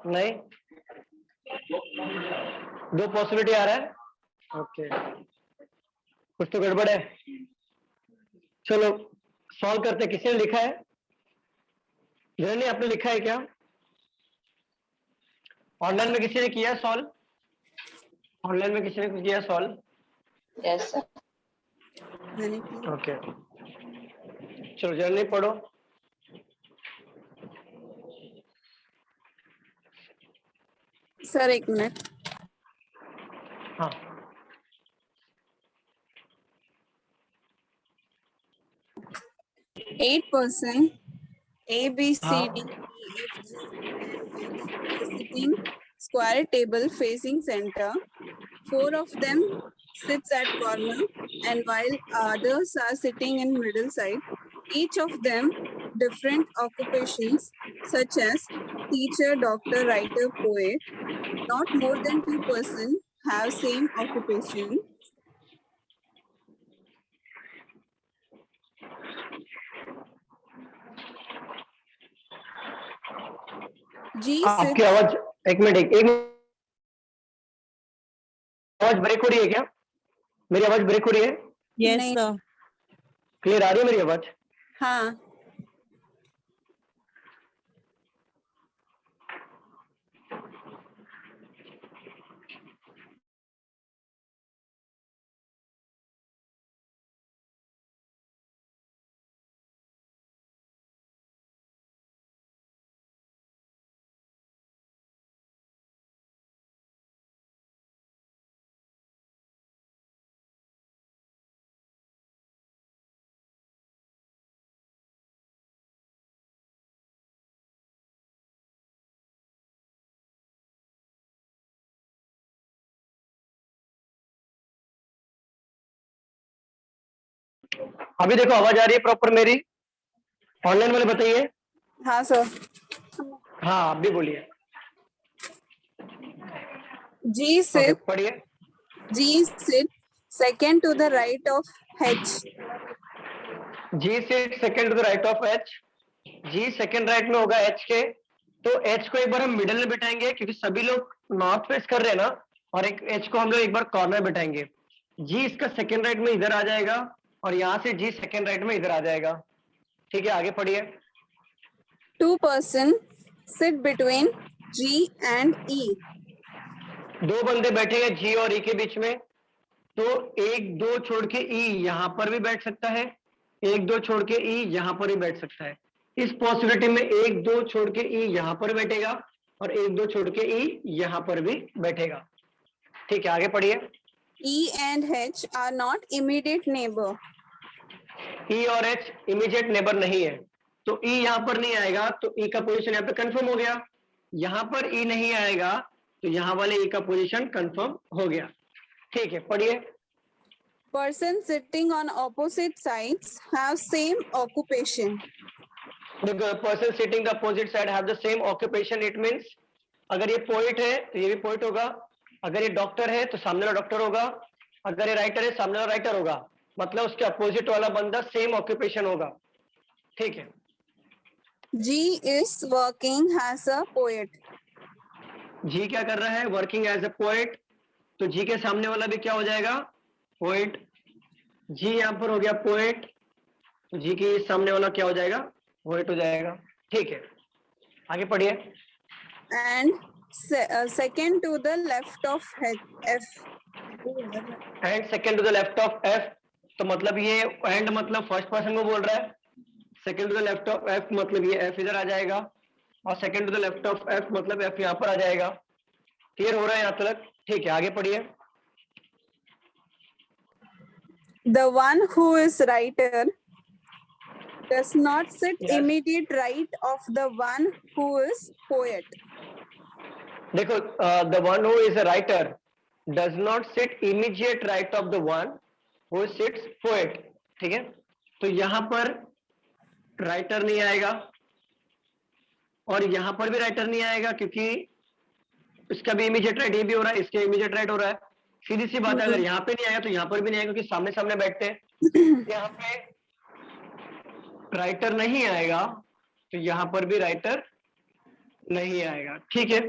नहीं, दो पॉसिबिलिटी आ रहा है। ओके, कुछ तो गड़बड़ है। चलो सॉल्व करते। किसी ने लिखा है? जनरली आपने लिखा है क्या? ऑनलाइन में किसी ने किया सॉल्व? ऑनलाइन में किसी ने किया सॉल्व? Yes sir. ओके, चलो जनरली पढ़ो। सर एक मिनट। हाँ, eight person A, B, C, हाँ, D, E, F, G, and H are sitting square table facing center. Four of them sits at corner, and while others are sitting in middle side. Each of them different occupations such as teacher, doctor, writer, poet. Not more than 2 persons have same occupation. G आपकी sits. आवाज एक minute, एक आवाज break हो रही है क्या? मेरी आवाज ब्रेक हो रही है? Yes, sir. क्लियर आ रही है मेरी आवाज? हाँ. अभी देखो आवाज आ रही है प्रॉपर मेरी? ऑनलाइन वाले बताइए। हाँ सर. हाँ, आप भी बोलिए। G okay, sits. पढ़िए। G sits second to the right of H. G sit second to the right of H. G second right में होगा एच के, तो एच को एक बार हम मिडल में बिठाएंगे क्योंकि सभी लोग नॉर्थ फेस कर रहे हैं ना, और एक एच को हम लोग एक बार कॉर्नर बिठाएंगे। जी इसका सेकंड राइट में इधर आ जाएगा, और यहाँ से जी सेकंड राइट में इधर आ जाएगा। ठीक है, आगे पढ़िए। 2 persons sit between G and E. दो बंदे बैठेंगे जी और ई के बीच में, तो एक दो छोड़ के ई यहाँ पर भी बैठ सकता है, एक दो छोड़ के ई यहाँ पर भी बैठ सकता है। इस पॉसिबिलिटी में एक दो छोड़ के ई यहाँ पर बैठेगा, और एक दो छोड़ के ई यहाँ पर भी बैठेगा। ठीक है, आगे पढ़िए। E and H are not immediate neighbor. ई और एच इमीडिएट नेबर नहीं है, तो ई यहाँ पर नहीं आएगा, तो ई का पोजीशन यहाँ पे कंफर्म हो गया। यहाँ पर ई नहीं आएगा, तो यहाँ वाले ई का पोजीशन कंफर्म हो गया। ठीक है, पढ़िए। Persons sitting on opposite sides have same occupation. The person sitting the opposite side have the same occupation. It means अगर ये पोइट है तो ये भी पोइट होगा, अगर ये डॉक्टर है तो सामने वाला डॉक्टर होगा, अगर ये राइटर है सामने वाला राइटर होगा, मतलब उसके अपोजिट वाला बंदा सेम ऑक्यूपेशन होगा। ठीक है। G is working as a poet. जी क्या कर रहा है? Working as a poet. तो जी के सामने वाला भी क्या हो जाएगा? पोएट। जी यहाँ पर हो गया पोएट, तो जी के सामने वाला क्या हो जाएगा? पोएट हो जाएगा। ठीक है, आगे पढ़िए। And second to the left of F. And second to the left of F, तो मतलब ये एंड मतलब फर्स्ट पर्सन को बोल रहा है। Second to the left of F मतलब ये एफ इधर आ जाएगा, और second to the left of F मतलब एफ यहाँ पर आ जाएगा। क्लियर हो रहा है यहाँ तक? ठीक है, आगे पढ़िए। The one who is writer does not sit immediate right of the one who is poet. देखो, the one who is a writer does not sit immediate right of the one who sits poet। ठीक है, तो यहाँ पर writer नहीं आएगा, और यहाँ पर भी राइटर नहीं आएगा, क्योंकि इसका भी इमीडिएट राइट ये भी हो रहा है, इसके इमीडिएट राइट हो रहा है। सीधी सी बात है, अगर यहाँ पे नहीं आया तो यहाँ पर भी नहीं आएगा, क्योंकि सामने सामने बैठते हैं। यहाँ पे राइटर नहीं आएगा, तो यहाँ पर भी राइटर नहीं आएगा, ठीक है।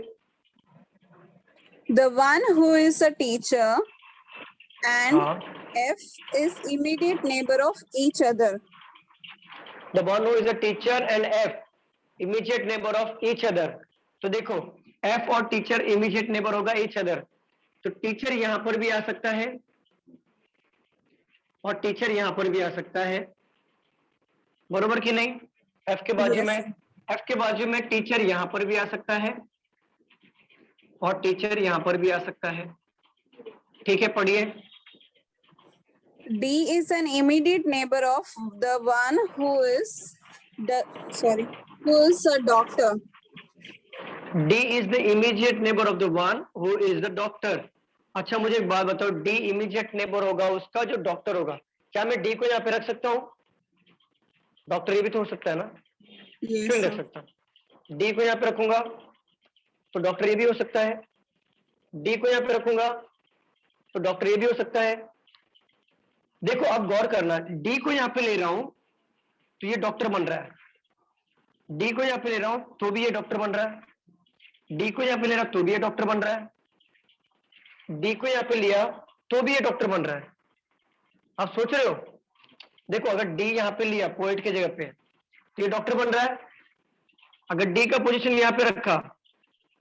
The one who is a teacher and हाँ, F is immediate neighbor of each other. the one who is a teacher and F immediate neighbor of each other। तो देखो F और टीचर immediate neighbor होगा each other, तो teacher यहां पर भी आ सकता है और टीचर यहां पर भी आ सकता है, बरोबर कि नहीं? F के बाजू Yes, में, sir. F के बाजू में टीचर यहां पर भी आ सकता है और टीचर यहां पर भी आ सकता है, ठीक है, पढ़िए। D is an immediate neighbor of the one who is who is a doctor. D is the immediate neighbor of the one who is the doctor। अच्छा मुझे एक बात बताओ, D immediate neighbor होगा उसका जो डॉक्टर होगा, क्या मैं D को यहाँ पे रख सकता हूँ? डॉक्टर ये भी तो हो सकता है ना, Yes, क्यों नहीं रख sir. सकता? D को यहाँ पे रखूंगा तो डॉक्टर ये भी हो सकता है, D को यहाँ पे रखूंगा तो डॉक्टर ये भी हो सकता है। देखो अब गौर करना, D को यहाँ पे ले रहा हूं तो ये डॉक्टर बन रहा है, D को यहाँ पे ले रहा हूं तो भी ये डॉक्टर बन रहा है, D को यहाँ पे ले रहा तो भी ये डॉक्टर बन रहा है, D को यहाँ पे लिया तो भी ये डॉक्टर बन रहा है। आप सोच रहे हो, देखो अगर D यहाँ पे लिया पोएट की जगह पे तो ये डॉक्टर बन रहा है, अगर D का पोजीशन यहाँ पे रखा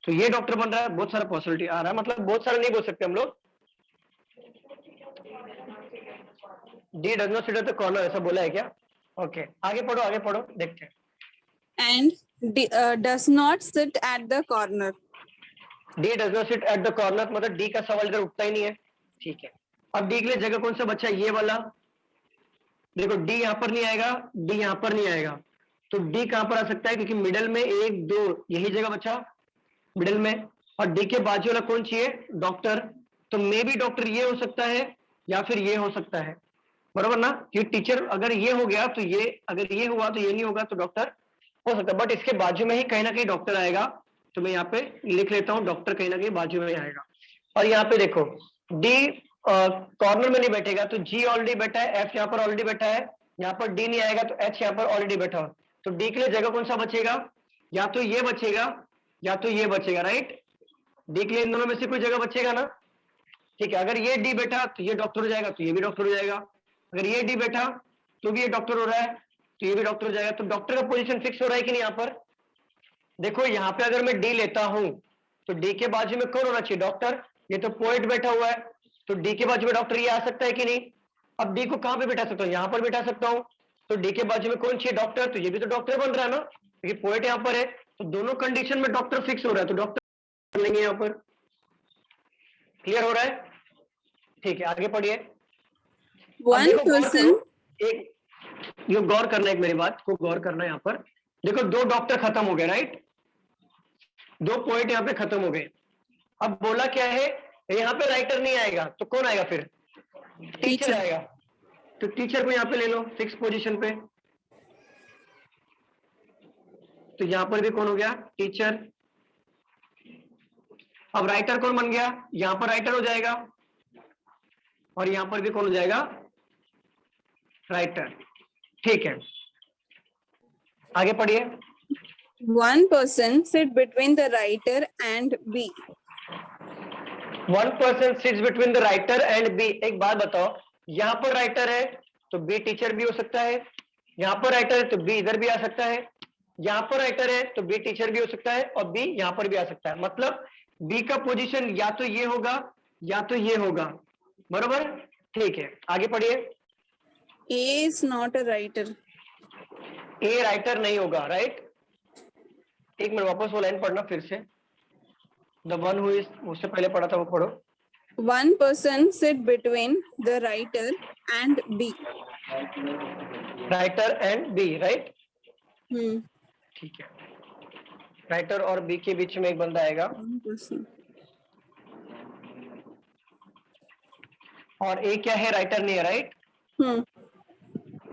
तो ये डॉक्टर बन रहा है। बहुत सारा पॉसिबिलिटी आ रहा है, मतलब बहुत सारा नहीं बोल सकते हम लोग। D does not sit at the corner, ऐसा बोला है क्या? ओके, आगे पढ़ो, आगे पढ़ो, देखते हैं। And D does not sit at the corner. D does not sit at the corner, मतलब D का सवाल इधर उठता ही नहीं है, ठीक है। अब D के लिए जगह कौन सा बचा? ये वाला। देखो D यहाँ पर नहीं आएगा, D यहाँ पर नहीं आएगा, तो D कहां पर आ सकता है? क्योंकि मिडल में 1 2 यही जगह बचा मिडल में, और D के बाजू वाला कौन चाहिए? डॉक्टर। तो मे भी डॉक्टर ये हो सकता है या फिर ये हो सकता है, बराबर ना? कि टीचर अगर ये हो गया तो ये, अगर ये हुआ तो ये नहीं होगा, तो डॉक्टर हो सकता है, बट इसके बाजू में ही कहीं ना कहीं डॉक्टर आएगा, तो मैं यहाँ पे लिख लेता हूँ डॉक्टर कहीं ना कहीं बाजू में आएगा। और यहाँ पे देखो D कॉर्नर में नहीं बैठेगा, तो G ऑलरेडी बैठा है, F यहाँ पर ऑलरेडी बैठा है, यहाँ पर D नहीं आएगा तो H यहाँ पर ऑलरेडी बैठा हो, तो D के लिए जगह कौन सा बचेगा? या तो ये बचेगा या तो ये बचेगा, राइट? D के लिए इन दोनों में से कोई जगह बचेगा ना, ठीक है। अगर ये D बैठा तो ये डॉक्टर हो जाएगा, तो ये भी डॉक्टर हो जाएगा, अगर ये D बैठा तो भी ये डॉक्टर हो रहा है, तो ये भी डॉक्टर हो जाएगा। तो डॉक्टर का पोजीशन फिक्स हो रहा है कि नहीं? यहाँ पर देखो, यहाँ पे अगर मैं D लेता हूं तो D के बाजू में कौन होना चाहिए? डॉक्टर। ये तो पोएट बैठा हुआ है, तो D के बाजू में डॉक्टर ये आ सकता है कि नहीं? अब D को कहां पे बैठा सकता हूँ? यहाँ पर बैठा सकता हूँ, तो D के बाजू में कौन चाहिए? डॉक्टर। तो ये भी तो डॉक्टर बन रहा है ना, क्योंकि पोएट यहाँ पर है, तो दोनों कंडीशन में डॉक्टर फिक्स हो रहा है, तो डॉक्टर लेंगे यहाँ पर। क्लियर हो रहा है? ठीक है, आगे पढ़िए। One person. एक ये गौर करना, एक मेरी बात को गौर करना यहाँ पर। देखो दो डॉक्टर खत्म हो गए, राइट? दो पोएट यहाँ पे खत्म हो गए। अब बोला क्या है, यहाँ पे राइटर नहीं आएगा तो कौन आएगा फिर? टीचर आएगा। तो टीचर को यहाँ पे ले लो फिक्स पोजीशन पे, तो यहाँ पर भी कौन हो गया? टीचर। अब राइटर कौन बन गया? यहाँ पर राइटर हो जाएगा और यहाँ पर भी कौन हो जाएगा? राइटर। ठीक है, आगे पढ़िए। One person sit between the writer and B. One person sits between the writer and B। एक बात बताओ, यहाँ पर राइटर है तो B टीचर भी हो सकता है, यहाँ पर राइटर है तो B इधर भी आ सकता है, यहाँ पर राइटर है तो B टीचर भी हो सकता है और B यहाँ पर भी आ सकता है। मतलब B का पोजीशन या तो ये होगा या तो ये होगा, बरोबर? ठीक है, आगे पढ़िए। A is not a writer. A writer नहीं होगा, राइट? एक मिनट, वापस वो लाइन पढ़ना फिर से। The one who is, उससे पहले पढ़ा था वो पढ़ो। One person sit between the writer and B. Writer and B, right? ठीक है, राइटर और बी के बीच में एक बंदा आएगा, One person. और ए क्या है? राइटर नहीं है, राइट?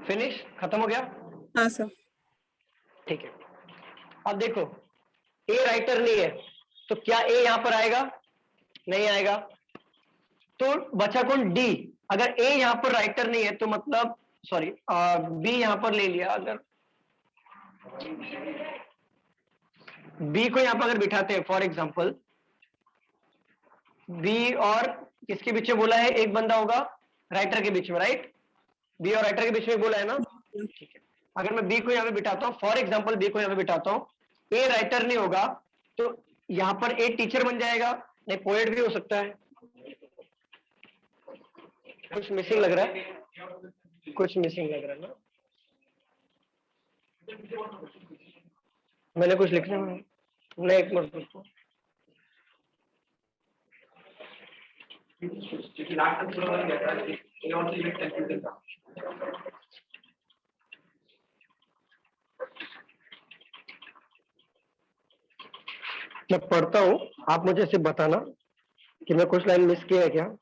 फिनिश, खत्म हो गया। हाँ सर। ठीक है, अब देखो ए राइटर नहीं है तो क्या ए यहां पर आएगा? नहीं आएगा, तो बचा कौन? डी। अगर ए यहां पर राइटर नहीं है तो मतलब, सॉरी, बी यहां पर ले लिया, अगर बी को यहाँ पर अगर बिठाते हैं, फॉर एग्जाम्पल बी और किसके बीच में बोला है, एक बंदा होगा राइटर के बीच में, राइट? बी और राइटर के बीच में बोला है ना, ठीक है। अगर मैं बी को यहाँ पे बिठाता हूँ, फॉर एग्जाम्पल बी को यहाँ पे बिठाता हूँ, ए राइटर नहीं होगा तो यहाँ पर ए टीचर बन जाएगा, नहीं पोएट भी हो सकता है। कुछ मिसिंग लग रहा है, कुछ मिसिंग लग रहा है ना, मैंने कुछ लिखना नहीं, एक मिनट रुको। मैं पढ़ता हूँ, आप मुझे सिर्फ बताना कि मैं कुछ लाइन मिस किया है क्या।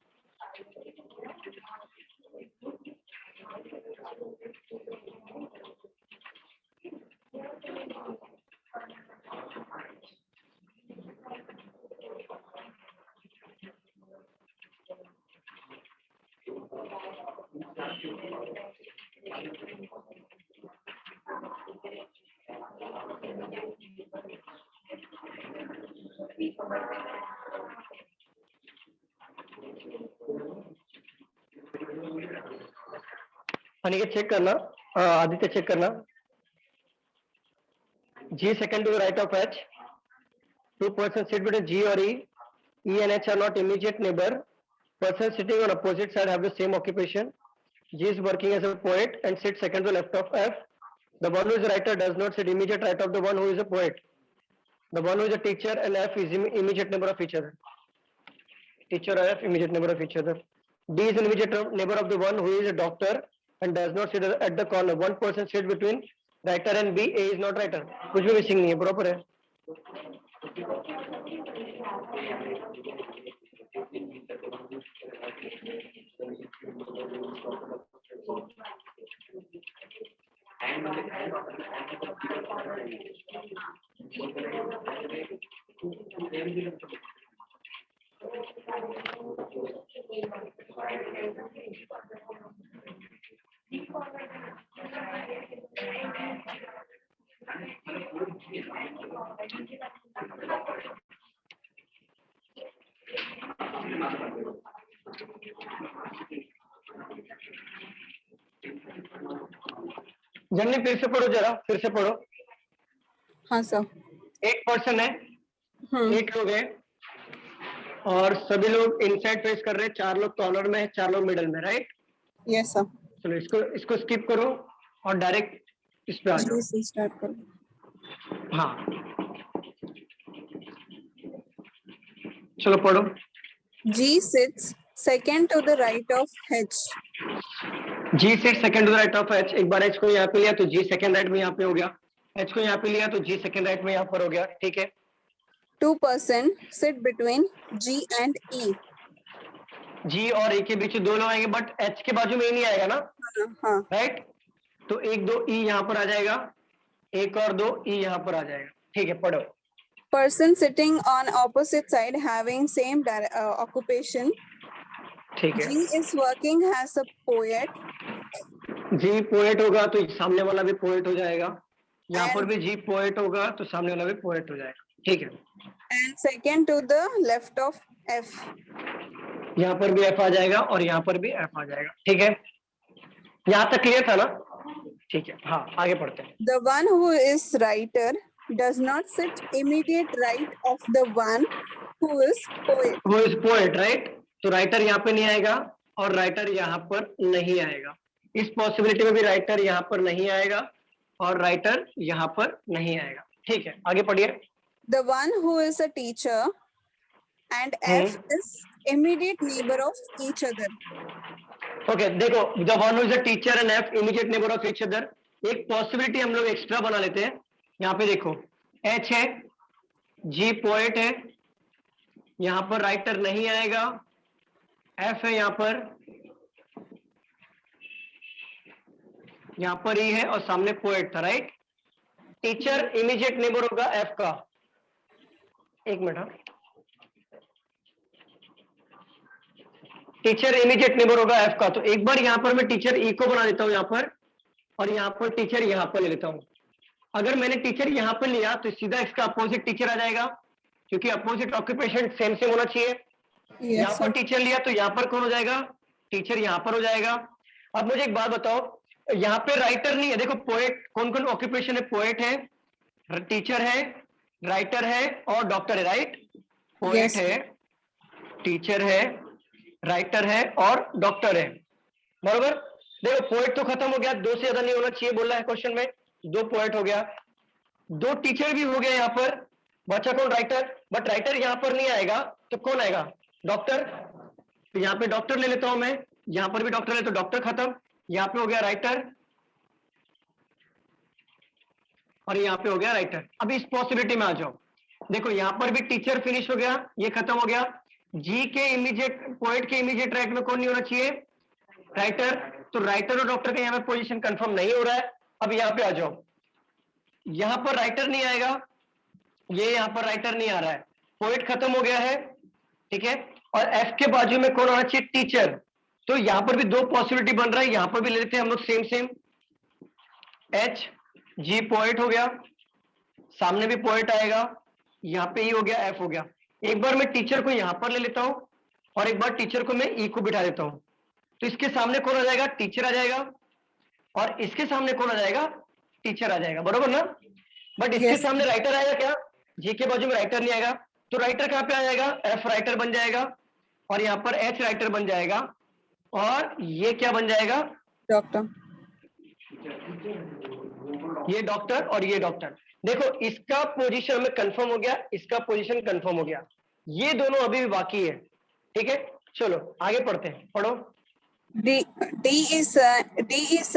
अनिकेत चेक करना, आदित्य चेक करना। G second to the right of H. Two persons sit between G or E. E and H are not immediate neighbor. Persons sitting on opposite side have the same occupation. G is working as a poet and sits second to left of F. The one who is a writer does not sit immediate right of the one who is a poet. The one who is a teacher and F is immediate neighbor of each other. Teacher or F immediate neighbor of each other. D is immediate neighbor of the one who is a doctor and does not sit at the corner. One person sits between writer and B. A is not writer. कुछ भी missing नहीं है, proper है। जननी फिर से पढ़ो जरा, फिर से पढ़ो। हाँ सर। एक पर्सन है, एक लोग है और सभी लोग इनसाइड फेस कर रहे हैं, 4 लोग कॉर्नर में है, 4 लोग मिडल में, राइट? Yes sir. चलो इसको स्किप करो और डायरेक्ट इस पे आ जाओ। स्टार्ट करो। हाँ चलो पढ़ो। G sits second to the right of H. G sits second to the right of H. एक बार H को यहाँ पे लिया तो G सेकंड राइट में यहाँ पे हो गया, H को यहाँ पे लिया तो G सेकंड राइट में यहाँ पर हो गया, ठीक है। 2 persons sit between G and E. G और E के बीच 2 लोग आएंगे बट H के बाजू में ही नहीं आएगा ना, हाँ। राइट? तो 1 2 E यहाँ पर आ जाएगा, 1 और 2 E यहाँ पर आ जाएगा, ठीक है। पढ़ो। Person sitting on opposite side having same occupation. ठीक है। G is working as a poet. G poet होगा तो सामने वाला भी पोएट हो जाएगा, यहाँ पर भी G पोएट होगा तो सामने वाला भी पोएट हो जाएगा, ठीक है। And second to the left of F. यहाँ पर भी F आ जाएगा और यहाँ पर भी F आ जाएगा, ठीक है। यहाँ तक क्लियर था ना? ठीक है, हाँ आगे पढ़ते हैं। The one who is writer does not sit immediate right of the one who is poet. Who is poet, right? तो राइटर यहाँ पे नहीं आएगा और राइटर यहाँ पर नहीं आएगा। इस पॉसिबिलिटी में भी राइटर यहाँ पर नहीं आएगा और राइटर यहाँ पर नहीं आएगा, ठीक है। आगे पढ़िए। The one who is a teacher and F is immediate neighbor of each other. Okay, देखो, the one who is a teacher and F immediate neighbor of each other. एक पॉसिबिलिटी हम लोग एक्स्ट्रा बना लेते हैं। यहाँ पे देखो, H है, G पोएट है, यहाँ पर राइटर नहीं आएगा, F है यहाँ पर ही है और सामने पोएट था, राइट? टीचर इमीडिएट नेबर होगा F का। एक मिनट, टीचर इमीडिएट नेबर होगा F का। तो एक बार यहाँ पर मैं टीचर E को बना देता हूँ यहाँ पर और यहाँ पर टीचर यहाँ पर ले लेता हूँ। अगर मैंने टीचर यहाँ पर लिया तो सीधा इसका अपोजिट टीचर आ जाएगा, क्योंकि अपोजिट ऑक्यूपेशन सेम सेम होना चाहिए। यहाँ Yes, पर sir. टीचर लिया तो यहाँ पर कौन हो जाएगा, टीचर यहाँ पर हो जाएगा। अब मुझे एक बात बताओ, यहाँ पे राइटर नहीं है, देखो पोएट, कौन कौन ऑक्यूपेशन है, पोएट है, टीचर है, राइटर है और डॉक्टर है, राइट? Poet Yes. है, टीचर है, राइटर है और डॉक्टर है, बरोबर? देखो पोएट तो खत्म हो गया, दो से ज्यादा नहीं होना चाहिए बोल रहा है क्वेश्चन में, दो पोएट हो गया, दो टीचर भी हो गया यहाँ पर, बचा कौन, राइटर। बट राइटर यहाँ पर नहीं आएगा तो कौन आएगा, डॉक्टर। तो यहाँ पे डॉक्टर ले लेता हूं मैं, यहाँ पर भी डॉक्टर ले तो डॉक्टर खत्म, यहाँ पे हो गया राइटर और यहाँ पे हो गया राइटर। अब इस पॉसिबिलिटी में आ जाओ, देखो यहाँ पर भी टीचर फिनिश हो गया, ये खत्म हो गया। जी के इमीडिएट, पोएट के इमीडिएट राइट में कौन नहीं होना चाहिए, राइटर। तो राइटर और डॉक्टर का यहाँ पे पोजीशन कंफर्म नहीं हो रहा है। अब यहाँ पे आ जाओ, यहाँ पर राइटर नहीं आएगा, ये यहाँ पर राइटर नहीं आ रहा है, पोएट खत्म हो गया है, ठीक है। और एफ के बाजू में कौन होना चाहिए, टीचर। तो यहाँ पर भी दो पॉसिबिलिटी बन रहा है, यहाँ पर भी ले लेते हैं हम लोग same same, H G poet हो गया, सामने भी पोएट आएगा, यहाँ पे ई हो गया, एफ हो गया। एक बार मैं टीचर को यहाँ पर ले लेता हूं और एक बार टीचर को मैं ई को बिठा देता हूं, तो इसके सामने कौन आ जाएगा, टीचर आ जाएगा, और इसके सामने कौन आ जाएगा, टीचर आ जाएगा, बरोबर ना। बट इसके Yes. सामने राइटर आएगा क्या, जी के बाजू में राइटर नहीं आएगा, तो राइटर कहाँ पे आ जाएगा, एफ राइटर बन जाएगा, और यहाँ पर एच राइटर बन जाएगा, और ये क्या बन जाएगा, Doctor. ये डॉक्टर और ये डॉक्टर। देखो इसका पोजीशन हमें कंफर्म हो गया, इसका पोजीशन कंफर्म हो गया, ये दोनों अभी भी बाकी है, ठीक है। चलो आगे पढ़ते हैं, पढ़ो। D is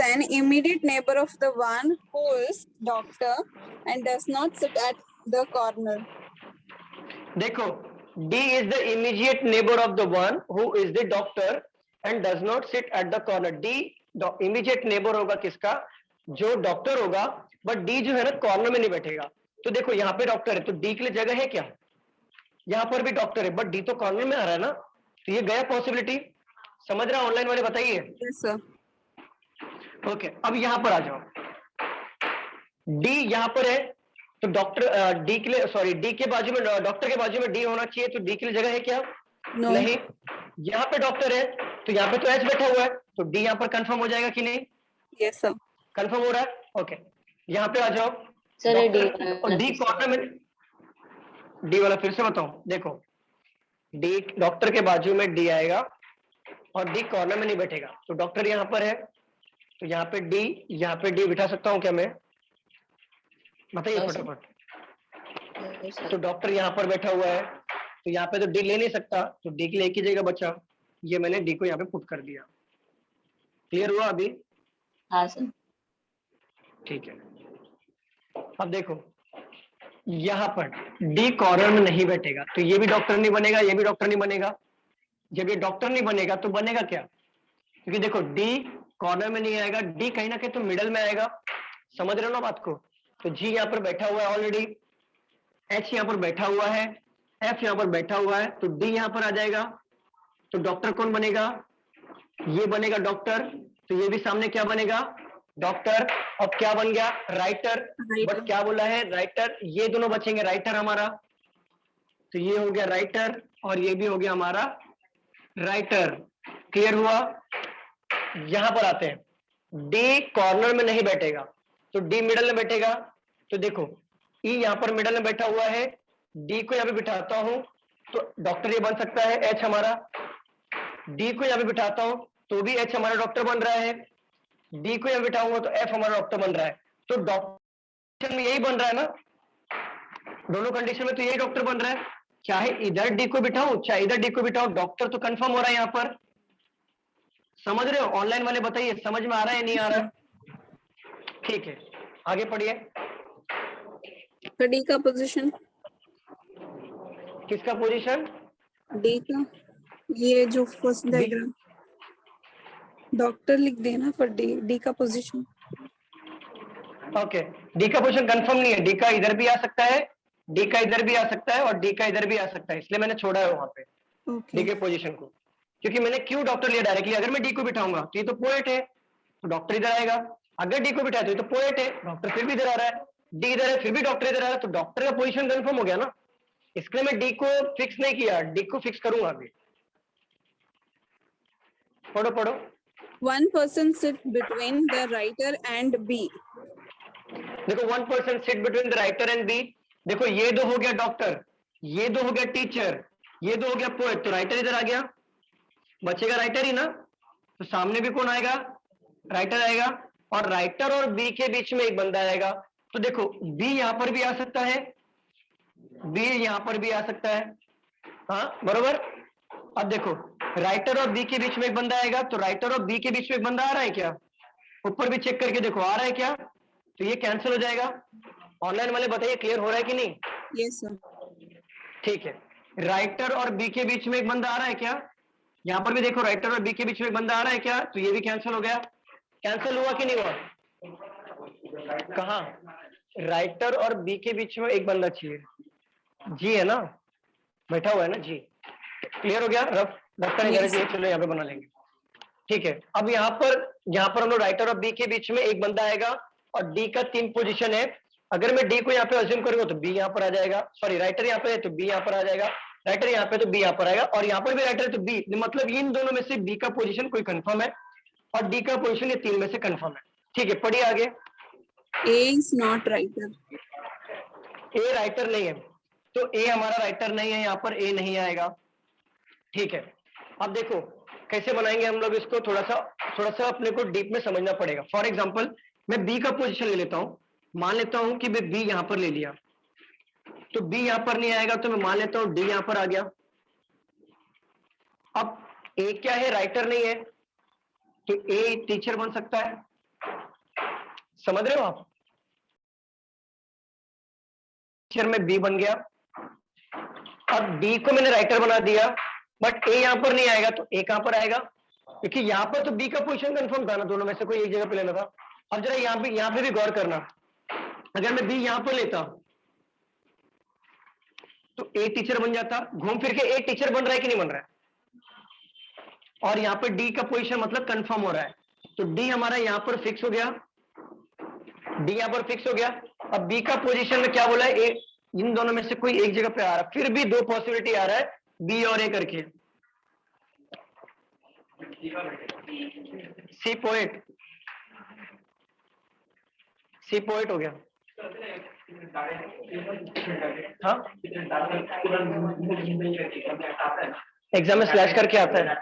an immediate neighbor of the one who is doctor and does not sit at the corner. देखो D is the immediate neighbor of the one who is the doctor and does not sit at the corner. D immediate neighbor होगा किसका, जो doctor होगा, but D जो है ना corner में नहीं बैठेगा। तो देखो यहाँ पे डॉक्टर है तो डी के लिए जगह है क्या, यहाँ पर भी डॉक्टर है बट डी तो कॉर्नर में आ रहा है ना, तो ये गया पॉसिबिलिटी। समझ रहा ऑनलाइन वाले, बताइए। Yes, sir. ओके अब यहाँ पर आ जाओ, डी यहाँ पर है तो डॉक्टर, डी के लिए, सॉरी डी के बाजू में, डॉक्टर के बाजू में डी होना चाहिए, तो डी के लिए जगह है क्या, No. नहीं। यहाँ पे डॉक्टर है तो यहाँ पे तो एच बैठा हुआ है, तो डी यहाँ पर कंफर्म हो जाएगा कि नहीं, Yes, sir. कंफर्म हो रहा है। ओके यहाँ पे आ जाओ, सर डी और डी कॉर्नर में, डी वाला फिर से बताऊं, देखो डी डॉक्टर के बाजू में डी आएगा और डी कॉर्नर में नहीं बैठेगा, तो डॉक्टर यहाँ पर है तो यहाँ पे डी बिठा सकता हूँ क्या मैं, बताइए Yes, फटाफट। तो डॉक्टर यहाँ पर बैठा हुआ है तो यहाँ पे तो डी ले नहीं सकता, तो डी के लिए एक ही जगह बचा, ये मैंने डी को यहाँ पे पुट कर दिया। क्लियर हुआ अभी, हाँ सर। ठीक है। अब देखो यहाँ पर डी कॉर्नर में नहीं बैठेगा तो ये भी डॉक्टर नहीं बनेगा, ये भी डॉक्टर नहीं बनेगा। जब ये डॉक्टर नहीं बनेगा तो बनेगा क्या, क्योंकि देखो डी कॉर्नर में नहीं आएगा, डी कहीं ना कहीं तो मिडल में आएगा, समझ रहे हो ना बात को। तो जी यहाँ पर बैठा हुआ है ऑलरेडी, एच यहाँ पर बैठा हुआ है, एफ यहाँ पर बैठा हुआ है, तो डी यहाँ पर आ जाएगा, तो डॉक्टर कौन बनेगा, ये बनेगा डॉक्टर, तो ये भी सामने क्या बनेगा, डॉक्टर। अब क्या बन गया, राइटर, बट क्या बोला है, राइटर, ये दोनों बचेंगे, राइटर हमारा, तो ये हो गया राइटर और ये भी हो गया हमारा राइटर। क्लियर हुआ। यहां पर आते हैं, डी कॉर्नर में नहीं बैठेगा तो डी मिडल में बैठेगा, तो देखो ई यहाँ पर मिडल में बैठा हुआ है, डी को यहाँ पे बिठाता हूं तो डॉक्टर ये बन सकता है, एच हमारा, डी को यहाँ पे बिठाता हूं तो भी एच हमारा डॉक्टर बन रहा है, डी को यहाँ बिठाऊंगा तो एफ हमारा डॉक्टर बन रहा है, तो डॉक्टर में यही बन रहा है ना, दोनों कंडीशन में तो यही डॉक्टर बन रहा है, चाहे इधर डी को बिठाऊं चाहे इधर डी को बिठाऊं, डॉक्टर तो कंफर्म हो रहा है यहाँ पर। समझ रहे हो ऑनलाइन वाले, बताइए समझ में आ रहा है नहीं आ रहा है, ठीक है आगे पढ़िए। तो डी का पोजीशन, किसका पोजीशन, डी का, ये जो फर्स्ट डायग्राम, डॉक्टर लिख देना पर डी का पोजीशन। ओके डी का पोजीशन कंफर्म नहीं है, डी का इधर भी आ सकता है, डी का इधर भी आ सकता है और डी का इधर भी आ सकता है, इसलिए मैंने छोड़ा है वहां पे Okay. डी के पोजीशन को, क्योंकि मैंने क्यों डॉक्टर लिया डायरेक्टली। अगर मैं डी को बिठाऊंगा तो ये तो पोएट है तो डॉक्टर इधर आएगा, अगर डी को बिठाया तो ये तो पोएट है, डॉक्टर फिर भी इधर आ रहा है, डी इधर है, फिर भी डॉक्टर इधर आया, तो डॉक्टर का पोजीशन कंफर्म हो गया ना, इसके लिए मैं डी को फिक्स नहीं किया, डी को फिक्स करूंगा अभी। पढ़ो पढ़ो। One person sit between the writer and B. देखो 1 person sit between the writer and B. देखो ये दो हो गया डॉक्टर, ये दो हो गया टीचर, ये दो हो गया पोएट, तो राइटर इधर आ गया, बचेगा राइटर ही ना, तो सामने भी कौन आएगा, राइटर आएगा, और राइटर और बी के बीच में एक बंदा आएगा। तो देखो बी यहां पर भी आ सकता है, बी यहां पर भी आ सकता है, हाँ बरोबर। अब देखो राइटर और बी के बीच में एक बंदा आएगा, तो राइटर और बी के बीच में एक बंदा आ रहा है क्या, ऊपर भी चेक करके देखो आ रहा है क्या, तो ये कैंसिल हो जाएगा। ऑनलाइन वाले बताइए क्लियर हो रहा है कि नहीं? Yes, sir. ठीक है, राइटर और बी के बीच में एक बंदा आ रहा है क्या, यहां पर भी देखो राइटर और बी के बीच में एक बंदा आ रहा है क्या, तो ये भी कैंसिल हो गया। कैंसिल हुआ कि नहीं हुआ? कहा राइटर और बी के बीच में एक बंदा चाहिए, जी है ना, बैठा हुआ है ना जी। क्लियर हो गया? रफ करने Yes. चाहिए, चलो यहाँ पे बना लेंगे। ठीक है, अब यहाँ पर हम लोग राइटर और बी के बीच में एक बंदा आएगा, और डी का 3 पोजीशन है। अगर मैं डी को यहाँ पे अज्यूम करूंगा तो बी यहाँ पर आ जाएगा, सॉरी राइटर यहाँ पे है तो बी यहाँ पर आ जाएगा, राइटर यहाँ पे तो बी यहाँ पर आएगा, और यहाँ पर भी राइटर है तो बी, मतलब इन दोनों में से बी का पोजीशन कोई कंफर्म है और डी का पोजीशन ये 3 में से कंफर्म है। ठीक है, पढ़िए आगे। A is not writer. A writer नहीं है, तो ए हमारा राइटर नहीं है, यहाँ पर ए नहीं आएगा। ठीक है, अब देखो कैसे बनाएंगे हम लोग इसको, थोड़ा सा अपने को डीप में समझना पड़ेगा। फॉर एग्जांपल मैं बी का पोजीशन ले लेता हूं, मान लेता हूं कि मैं बी यहां पर ले लिया, तो बी यहां पर नहीं आएगा, तो मैं मान लेता हूं डी यहां पर आ गया। अब ए क्या है, राइटर नहीं है, तो ए टीचर बन सकता है, समझ रहे हो आप? टीचर में बी बन गया, अब डी को मैंने राइटर बना दिया, बट ए यहां पर नहीं आएगा, तो ए कहां पर आएगा, क्योंकि यहां पर तो बी का पोजीशन कंफर्म था ना, दोनों में से कोई एक जगह पे लेना था। अब जरा यहाँ पे भी गौर करना, अगर मैं बी यहां पर लेता तो ए टीचर बन जाता, घूम फिर के ए टीचर बन रहा है कि नहीं बन रहा है, और यहाँ पर डी का पोजीशन मतलब कंफर्म हो रहा है, तो डी हमारा यहाँ पर फिक्स हो गया, डी यहाँ पर फिक्स हो गया। अब बी का पोजीशन में क्या बोला है, ए, इन दोनों में से कोई एक जगह पे आ रहा है, फिर भी 2 पॉसिबिलिटी आ रहा है, बी और ए करके। सी पोएट, सी पोएट हो गया, हाँ एग्जाम में स्लैश करके आता है,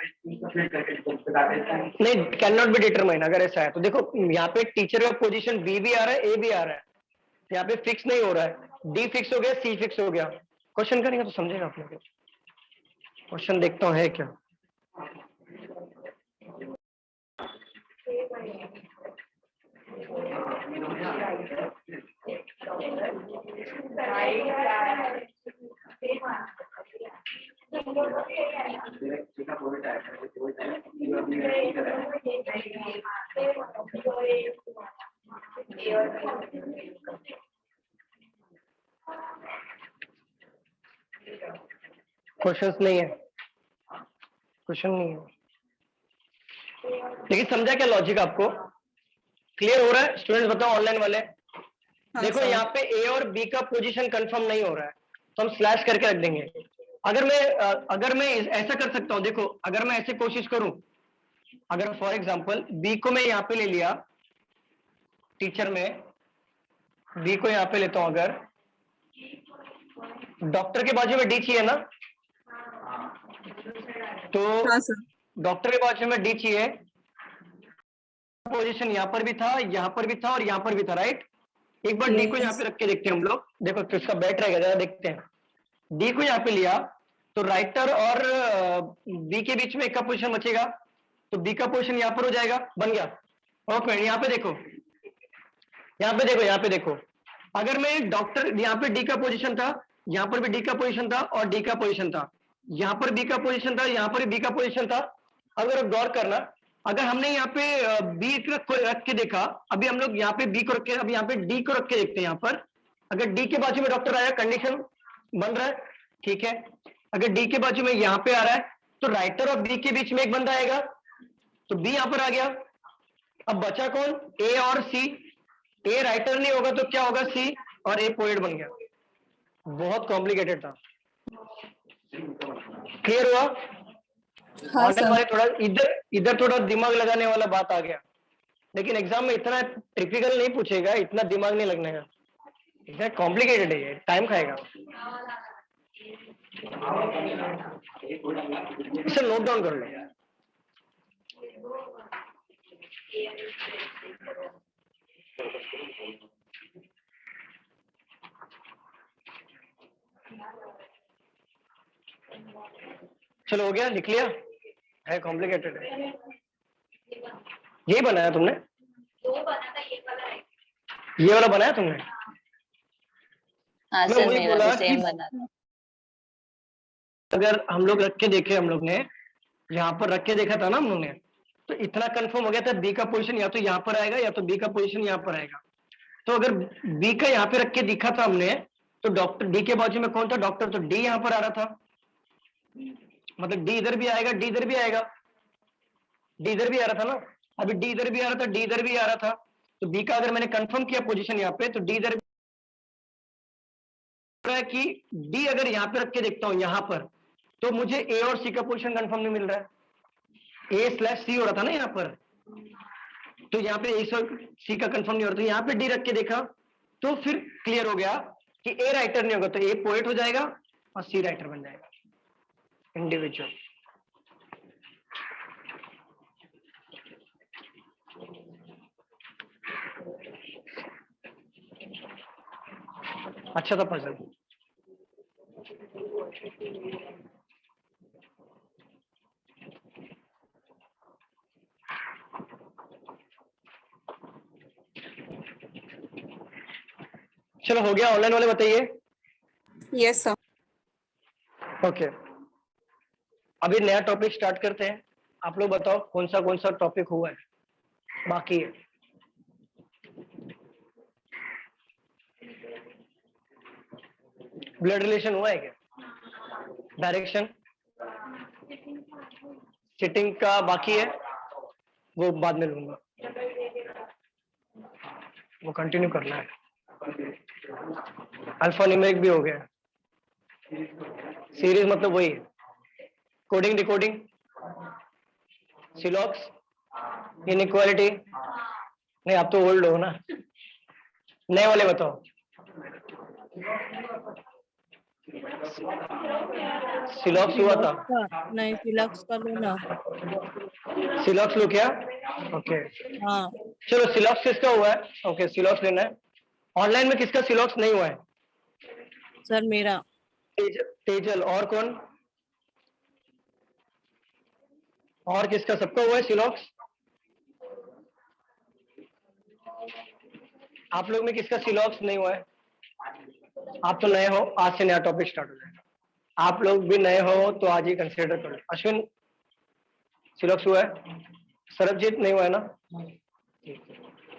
नहीं कैन नॉट बी डिटरमाइन। अगर ऐसा है तो देखो यहाँ पे टीचर का पोजीशन बी भी आ रहा है, ए भी आ रहा है, यहाँ पे फिक्स नहीं हो रहा है, डी फिक्स हो गया, सी फिक्स हो गया। क्वेश्चन करेंगे तो समझेगा आप लोग, क्वेश्चन देखता हूँ है क्या। क्वेश्चंस नहीं है, क्वेश्चन नहीं है, लेकिन समझा क्या लॉजिक आपको? क्लियर हो रहा है स्टूडेंट्स? बताओ ऑनलाइन वाले। हाँ, देखो sir. यहाँ पे ए और बी का पोजीशन कंफर्म नहीं हो रहा है, तो हम स्लैश करके रख देंगे। अगर मैं ऐसा कर सकता हूँ, देखो अगर मैं ऐसे कोशिश करूं, अगर फॉर एग्जांपल बी को मैं यहाँ पे ले लिया, टीचर में बी को यहाँ पे लेता हूं, अगर डॉक्टर के बाजू में डी चाहिए ना, तो हाँ, sir. डॉक्टर के बाजू में डी चाहिए, पोजीशन यहाँ पर भी था, यहाँ पर भी था और यहाँ पर भी था, राइट? एक बार डी को यहाँ पे रख के देखते हैं हम लोग, देखो किसका बैठ रहेगा जरा देखते हैं। डी को यहाँ पे लिया तो राइटर और बी के बीच में एक का पोजीशन बचेगा, तो बी का पोजीशन यहाँ पर हो जाएगा, बन गया। ओके, यहाँ पे देखो, यहाँ पे देखो, यहाँ पे देखो, अगर मैं डॉक्टर, यहाँ पे डी का पोजीशन था, यहाँ पर भी डी का पोजीशन था और डी का पोजीशन था, यहाँ पर बी का पोजीशन था, यहाँ पर बी का पोजीशन था। अगर गौर करना, अगर हमने यहाँ पे बी को रख के देखा, अभी हम लोग यहाँ पे बी को रख के, अभी यहाँ पे डी को रख के देखते हैं। यहाँ पर अगर डी के बाजू में डॉक्टर आया, कंडीशन बन रहा है, ठीक है। अगर डी के बाजू में यहाँ पे आ रहा है, तो राइटर और बी के बीच में एक बंदा आएगा, तो बी यहाँ पर आ गया। अब बचा कौन? ए और सी। ए राइटर नहीं होगा तो क्या होगा, सी, और ए पोएट बन गया। बहुत कॉम्प्लिकेटेड था। क्लियर हुआ? हाँ ऑनलाइन सर। वाले थोड़ा इधर इधर थोड़ा दिमाग लगाने वाला बात आ गया, लेकिन एग्जाम में इतना टिपिकल नहीं पूछेगा, इतना दिमाग नहीं लगने का, इतना कॉम्प्लिकेटेड है, ये टाइम खाएगा। इसे नोट डाउन कर लो। चलो हो गया, लिख लिया? है कॉम्प्लिकेटेड है। यही बनाया तुमने? ये वाला बनाया तुमने? हाँ मैं सर, वही मेरा बोला भी कि सेम बना था। अगर हम लोग रख के देखे, हम लोग ने यहाँ पर रख के देखा था ना हम लोग ने, तो इतना कंफर्म हो गया था बी का पोजीशन या तो यहाँ पर आएगा या तो बी का पोजीशन यहाँ पर आएगा। तो अगर बी का यहाँ पे रख के दिखा था हमने, तो डॉक्टर डी के बाजू में कौन था? डॉक्टर। तो डी यहाँ पर आ रहा था, मतलब डी इधर भी आएगा, डी इधर भी आएगा, डी इधर भी आ रहा था ना। अभी डी इधर भी आ रहा था, डी इधर भी आ रहा था, तो बी का अगर मैंने कंफर्म किया पोजीशन यहाँ पे, तो डी इधर है कि डी अगर यहाँ पे रख के देखता हूं यहाँ पर, तो मुझे ए और सी का पोजीशन कंफर्म नहीं मिल रहा है। ए स्लैश सी हो रहा था ना यहाँ पर, तो यहाँ पे ए और सी का कंफर्म नहीं हो रहा, तो यहाँ पे डी रख के देखा, तो फिर क्लियर हो गया कि ए राइटर नहीं होगा, तो ए पोएट हो जाएगा और सी राइटर बन जाएगा, इंडिविजुअल। अच्छा था पजल। चलो हो गया। ऑनलाइन वाले बताइए। Yes sir. ओके, अभी नया टॉपिक स्टार्ट करते हैं। आप लोग बताओ कौन सा टॉपिक हुआ है, बाकी है? ब्लड रिलेशन हुआ है क्या? डायरेक्शन, सिटिंग का बाकी है, वो बाद में लूंगा, वो कंटिन्यू करना है। अल्फा न्यूमेरिक भी हो गया। सीरीज मतलब वही है, कोडिंग डिकोडिंग, सिलॉक्स, इनइक्वालिटी। नहीं, आप तो ओल्ड हो ना, नए वाले बताओ। सिलॉक्स हुआ था? नहीं, सिलॉक्स का लो ना। सिलॉक्स लो क्या? ओके, हाँ चलो सिलॉक्स किसका हुआ है? ओके, सिलॉक्स लेना है। ऑनलाइन में किसका सिलॉक्स नहीं हुआ है? सर, मेरा। तेजल। और कौन? और किसका? सबका हुआ है सिलॉक्स? आप लोग में किसका सिलॉक्स नहीं हुआ है? आप तो नए हो, आज से नया टॉपिक स्टार्ट हो जाएगा। आप लोग भी नए हो तो आज ही कंसिडर करो। अश्विन, सिलॉक्स हुआ है? सरबजीत नहीं हुआ है ना?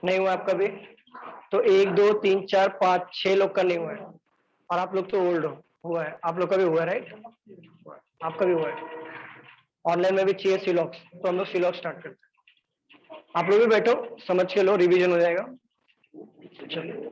नहीं हुआ आपका भी? तो 1 2 3 4 5 6 लोग का नहीं हुआ है, और आप लोग तो ओल्ड हो। हुआ है, आप लोग का भी हुआ है, राइट? आपका भी हुआ है। ऑनलाइन में भी चाहिए सिलॉक्स, तो हम लोग सिलॉक्स स्टार्ट करते हैं। आप लोग भी बैठो, समझ के लो, रिवीजन हो जाएगा। चलिए,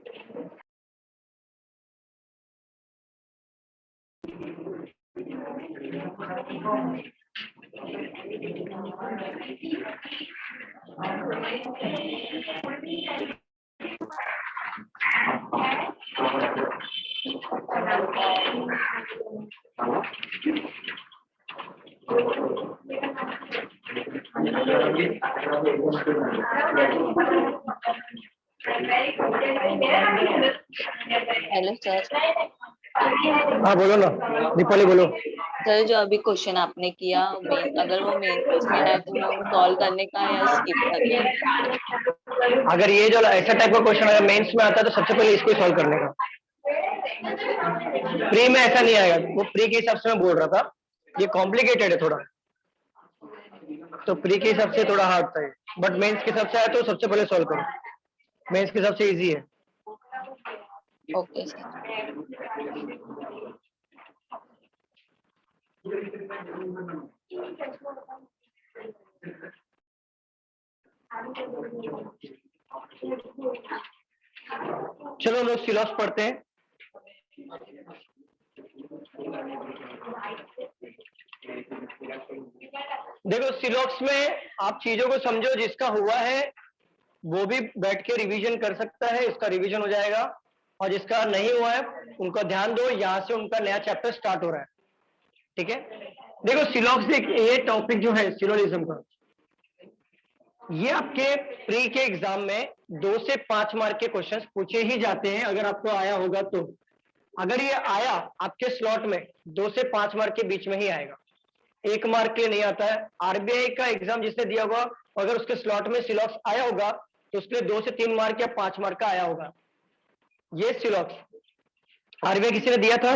हेलो सर। हाँ बोलो ना, दीपाली बोलो। सर, जो अभी क्वेश्चन आपने किया, अगर वो मेंस में है तो वो सॉल्व करने का या स्किप करने का? अगर ये जो ऐसा टाइप का क्वेश्चन अगर मेंस में आता है तो सबसे पहले इसको सॉल्व करने का। प्री में ऐसा नहीं आएगा, वो प्री के हिसाब से मैं बोल रहा था, ये कॉम्प्लिकेटेड है थोड़ा, तो प्री के हिसाब से थोड़ा हार्ड था, बट मेंस के हिसाब से आया तो सबसे पहले सॉल्व करो। मेंस के हिसाब से इजी है। Okay sir. चलो हम लोग सिलॉक्स पढ़ते हैं। देखो सिलॉक्स में आप चीजों को समझो, जिसका हुआ है वो भी बैठ के रिवीजन कर सकता है, इसका रिवीजन हो जाएगा, और जिसका नहीं हुआ है उनका ध्यान दो, यहां से उनका नया चैप्टर स्टार्ट हो रहा है, ठीक है। देखो सिलॉक्स ये टॉपिक जो है सिलोजिज्म का, ये आपके प्री के एग्जाम में 2 से 5 मार्क के क्वेश्चंस पूछे ही जाते हैं, अगर आपको आया होगा तो। अगर ये आया आपके स्लॉट में 2 से 5 मार्क के बीच में ही आएगा, 1 मार्क के नहीं आता है। आरबीआई का एग्जाम जिसने दिया होगा, अगर उसके स्लॉट में सिलॉक्स आया होगा तो उसके लिए 2 से 3 मार्क या 5 मार्क का आया होगा। ये सिलॉक्स आरबीआई किसी ने दिया था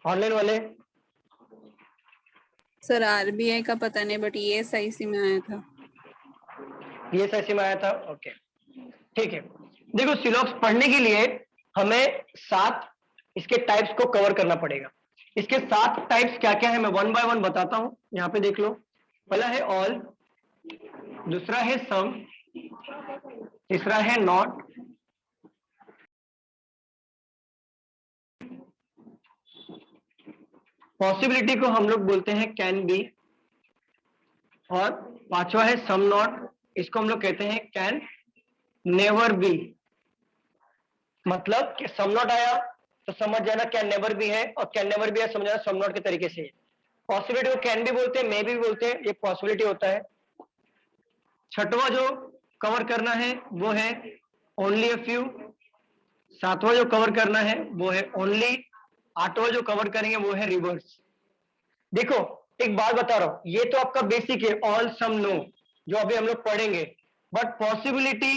ऑनलाइन वाले? सर आरबीआई का पता नहीं, बट ईएसआईसी में आया था। ईएसआईसी में आया था, ओके ठीक है। देखो सिलॉक्स पढ़ने के लिए हमें 7 इसके टाइप्स को कवर करना पड़ेगा। इसके 7 टाइप्स क्या क्या है मैं 1 बाय 1 बताता हूं, यहां पे देख लो। पहला है ऑल, दूसरा है सम, तीसरा है नॉट, पॉसिबिलिटी को हम लोग बोलते हैं कैन बी, और 5वां है सम नॉट, इसको हम लोग कहते हैं कैन नेवर बी। मतलब कि सम नॉट आया तो समझ जाना कैन नेवर बी है, और कैन नेवर बी है समझ जाना सम नॉट के तरीके से। पॉसिबिलिटी को कैन भी बोलते हैं, मे भी बोलते हैं, ये पॉसिबिलिटी होता है। 6वां जो कवर करना है वो है ओनली अ फ्यू, 7वां जो कवर करना है वो है ओनली, 8वां जो कवर करेंगे वो है रिवर्स। देखो एक बात बता रहा हूं, ये तो आपका बेसिक है ऑल सम नो जो अभी हम लोग पढ़ेंगे, बट पॉसिबिलिटी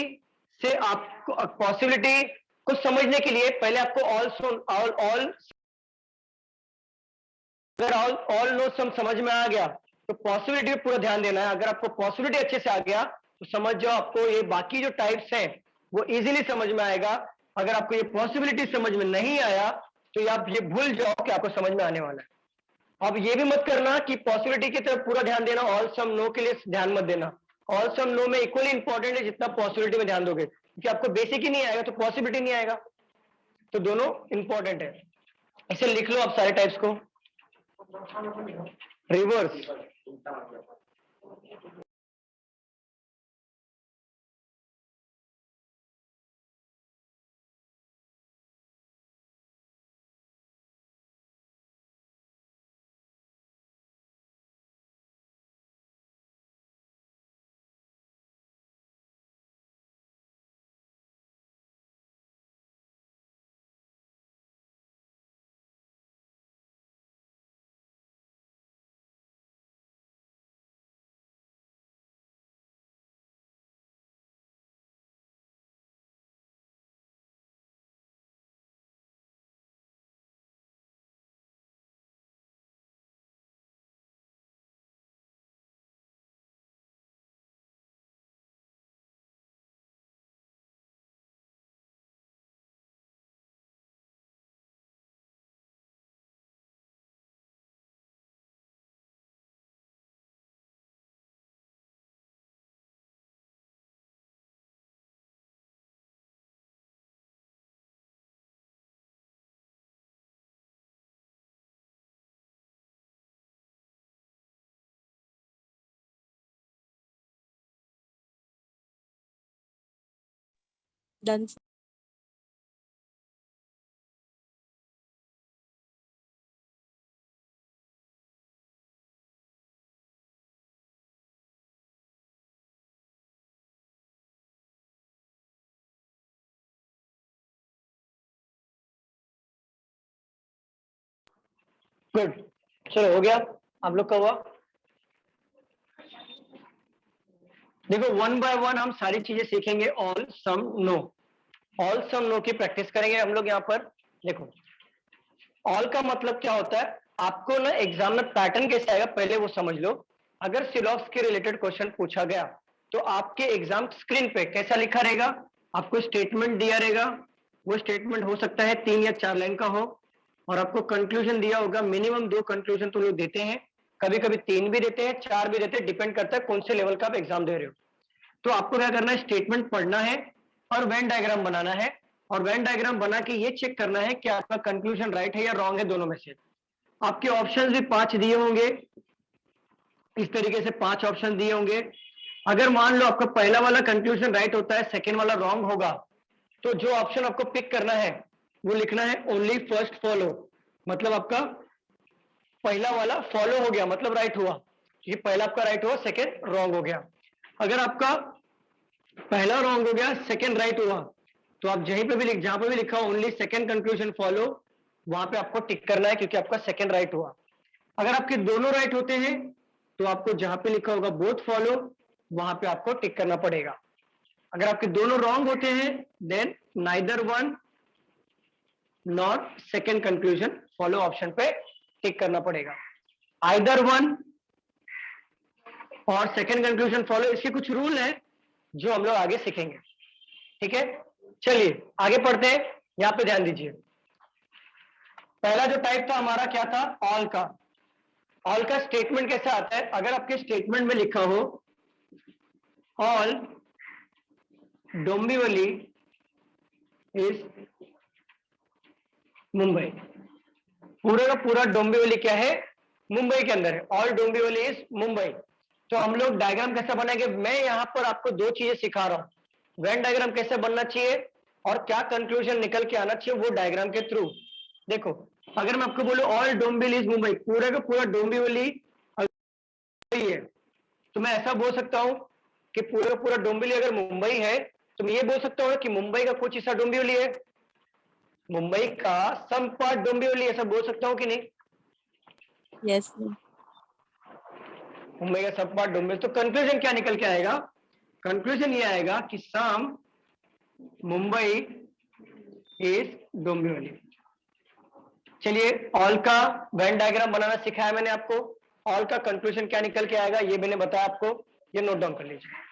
से आपको पॉसिबिलिटी को समझने के लिए पहले आपको ऑल अगर ऑल नो सम समझ में आ गया तो पॉसिबिलिटी पे पूरा ध्यान देना है। अगर आपको पॉसिबिलिटी अच्छे से आ गया तो समझ जाओ आपको ये बाकी जो टाइप्स हैं वो इजीली समझ में आएगा। अगर आपको ये पॉसिबिलिटी समझ में नहीं आया तो ये आप ये भूल जाओ कि आपको समझ में आने वाला है। अब ये भी मत करना कि पॉसिबिलिटी की तरफ पूरा ध्यान देना, ऑल सम नो के लिए ध्यान मत देना। ऑल सम नो में इक्वली इंपॉर्टेंट है जितना पॉसिबिलिटी में ध्यान दोगे, क्योंकि आपको बेसिक ही नहीं आएगा तो पॉसिबिलिटी नहीं आएगा, तो दोनों इंपॉर्टेंट है। इसे लिख लो आप सारे टाइप्स को। Reverse, done. गुड, चलो हो गया आप लोग का हुआ। देखो 1 बाय 1 हम सारी चीजें सीखेंगे। ऑल सम नो, ऑल सम नो की प्रैक्टिस करेंगे हम लोग यहाँ पर। देखो ऑल का मतलब क्या होता है, आपको ना एग्जाम में पैटर्न कैसे आएगा पहले वो समझ लो। अगर सिलॉक्स के रिलेटेड क्वेश्चन पूछा गया तो आपके एग्जाम स्क्रीन पे कैसा लिखा रहेगा, आपको स्टेटमेंट दिया रहेगा, वो स्टेटमेंट हो सकता है 3 या 4 लाइन का हो, और आपको कंक्लूजन दिया होगा। मिनिमम 2 कंक्लूजन तो लोग देते हैं, कभी कभी 3 भी देते हैं, 4 भी देते हैं, डिपेंड करता है कौन से लेवल का आप एग्जाम दे रहे हो। तो आपको क्या करना है, स्टेटमेंट पढ़ना है और वेन डायग्राम बनाना है, और वेन डायग्राम बना के ये चेक करना है कि आपका कंक्लूजन राइट है या रॉन्ग है, दोनों में से। आपके ऑप्शंस भी 5 दिए होंगे, इस तरीके से 5 ऑप्शन दिए होंगे। अगर मान लो आपका पहला वाला कंक्लूजन राइट होता है, सेकेंड वाला रॉन्ग होगा, तो जो ऑप्शन आपको पिक करना है वो लिखना है ओनली फर्स्ट फॉलो, मतलब आपका पहला वाला फॉलो हो गया मतलब राइट हुआ, ये पहला आपका राइट हुआ, सेकेंड रॉन्ग हो गया। अगर आपका पहला रॉन्ग हो गया, सेकेंड राइट हुआ, तो आप जहीं पे भी जहां पे भी लिखा हो ओनली सेकेंड कंक्लूजन फॉलो, वहां पे आपको टिक करना है क्योंकि आपका सेकेंड राइट हुआ। अगर आपके दोनों राइट होते हैं तो आपको जहां पे लिखा होगा बोथ फॉलो, वहां पे आपको टिक करना पड़ेगा। अगर आपके दोनों रॉन्ग होते हैं then neither one not second conclusion follow option पे टिक करना पड़ेगा। आइदर वन और सेकेंड कंक्लूजन फॉलो, इसके कुछ रूल है जो हम लोग आगे सीखेंगे, ठीक है। चलिए आगे पढ़ते हैं, यहां पे ध्यान दीजिए। पहला जो टाइप था हमारा क्या था, ऑल का। ऑल का स्टेटमेंट कैसे आता है, अगर आपके स्टेटमेंट में लिखा हो ऑल डोंबिवली इज मुंबई, पूरा का पूरा डोंबिवली क्या है, मुंबई के अंदर है, ऑल डोंबिवली इज मुंबई। तो हम लोग डायग्राम कैसे बनाएंगे, मैं यहां पर आपको दो चीजें सिखा रहा हूं, वेन डायग्राम कैसे बनना चाहिए और क्या कंक्लूजन निकल के आना चाहिए वो डायग्राम के थ्रू। देखो अगर मैं आपको बोलूं ऑल डोंबिवली इज मुंबई, पूरा का पूरा डोंबिवली है, तो मैं ऐसा बोल सकता हूं कि पूरा का पूरा डोंबिवली अगर मुंबई है तो मैं ये बोल सकता हूं कि मुंबई का कुछ हिस्सा डोंबिवली है, मुंबई का सम पार्ट डोंबिवली, ऐसा बोल सकता हूं कि नहीं, Yes, sir. मुंबई का सब पार्ट डोंबिवली। तो कंक्लूजन क्या निकल के आएगा, कंक्लूजन ये आएगा कि सम मुंबई इज डोंबिवली। चलिए ऑल का वेन डायग्राम बनाना सिखाया मैंने आपको, ऑल का कंक्लूजन क्या निकल के आएगा ये मैंने बताया आपको, ये नोट डाउन कर लीजिए।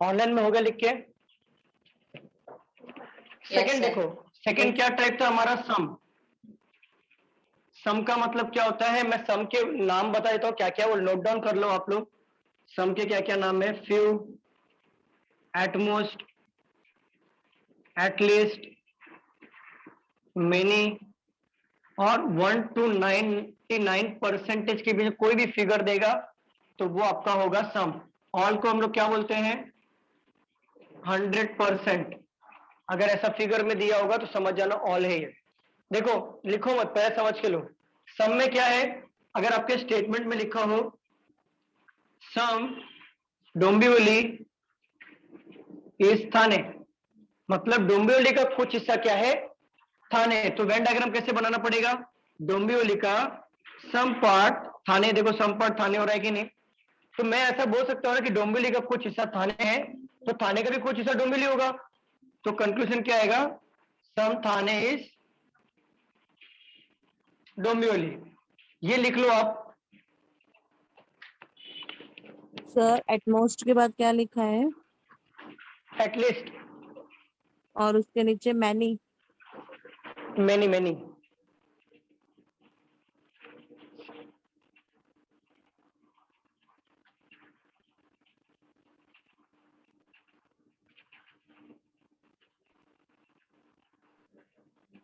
ऑनलाइन में हो गया लिख के। Second sir. देखो, सेकंड क्या टाइप था हमारा, सम। सम का मतलब क्या होता है, मैं सम के नाम बता देता हूँ क्या क्या, वो नोट डाउन कर लो आप लोग। सम के क्या क्या नाम है, फ्यू, एटमोस्ट, एटलीस्ट, मेनी, और 1 to 99% के बीच कोई भी फिगर देगा तो वो आपका होगा सम। ऑल को हम लोग क्या बोलते हैं, 100%। अगर ऐसा फिगर में दिया होगा तो समझ जाना ऑल है ये। देखो लिखो मत, पहले समझ के लो। सम में क्या है, अगर आपके स्टेटमेंट में लिखा हो सम डोंबिवली इज थाने, मतलब डोंबिवली का कुछ हिस्सा क्या है, थाने। तो वेन डायग्राम कैसे बनाना पड़ेगा, डोंबिवली का सम पार्ट थाने, देखो सम पार्ट थाने हो रहा है कि नहीं, तो मैं ऐसा बोल सकता हूँ ना कि डोंबिवली का कुछ हिस्सा थाने है, तो थाने का भी कुछ हिस्सा डोंबिवली होगा, तो कंक्लूजन क्या आएगा, सम थाने इज डोंबिवली। ये लिख लो आप। सर एटमोस्ट के बाद क्या लिखा है? एटलीस्ट, और उसके नीचे मैनी। Many many.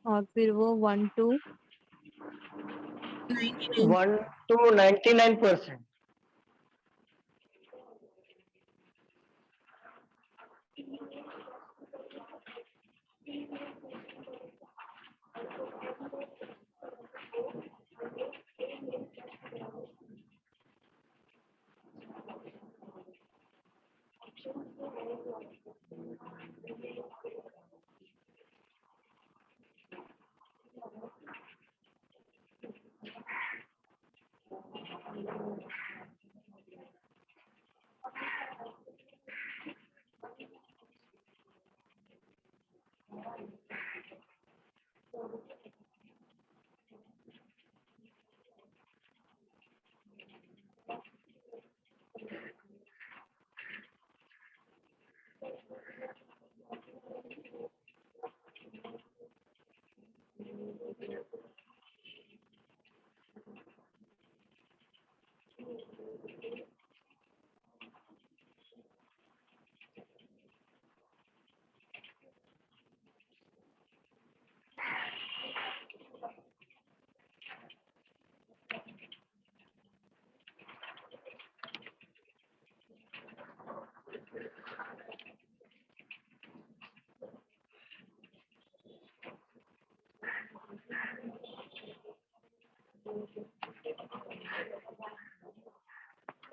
और फिर वो 1 to 99. 1 to 99%।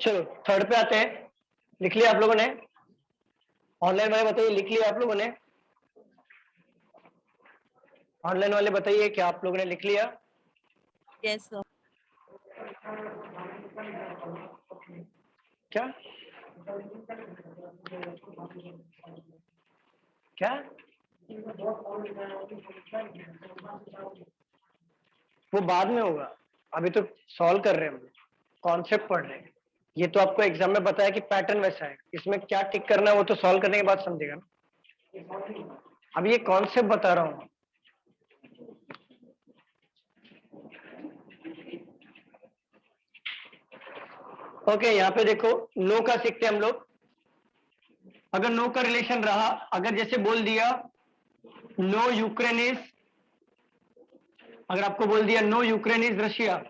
चलो थर्ड पे आते हैं। लिख लिया आप लोगों ने? ऑनलाइन वाले बताइए, लिख लिया आप लोगों ने? ऑनलाइन वाले बताइए, क्या आप लोगों ने लिख लिया? Yes sir. क्या क्या वो बाद में होगा, अभी तो सॉल्व कर रहे हैं, हम कॉन्सेप्ट पढ़ रहे हैं। ये तो आपको एग्जाम में बताया कि पैटर्न वैसा है, इसमें क्या टिक करना है वो तो सॉल्व करने के बाद समझेगा ना। अब ये कॉन्सेप्ट बता रहा हूं। ओके, यहाँ पे देखो नो का सीखते हैं हम लोग। अगर नो का रिलेशन रहा, अगर जैसे बोल दिया नो यूक्रेन इज, अगर आपको बोल दिया no Ukraine is Russia,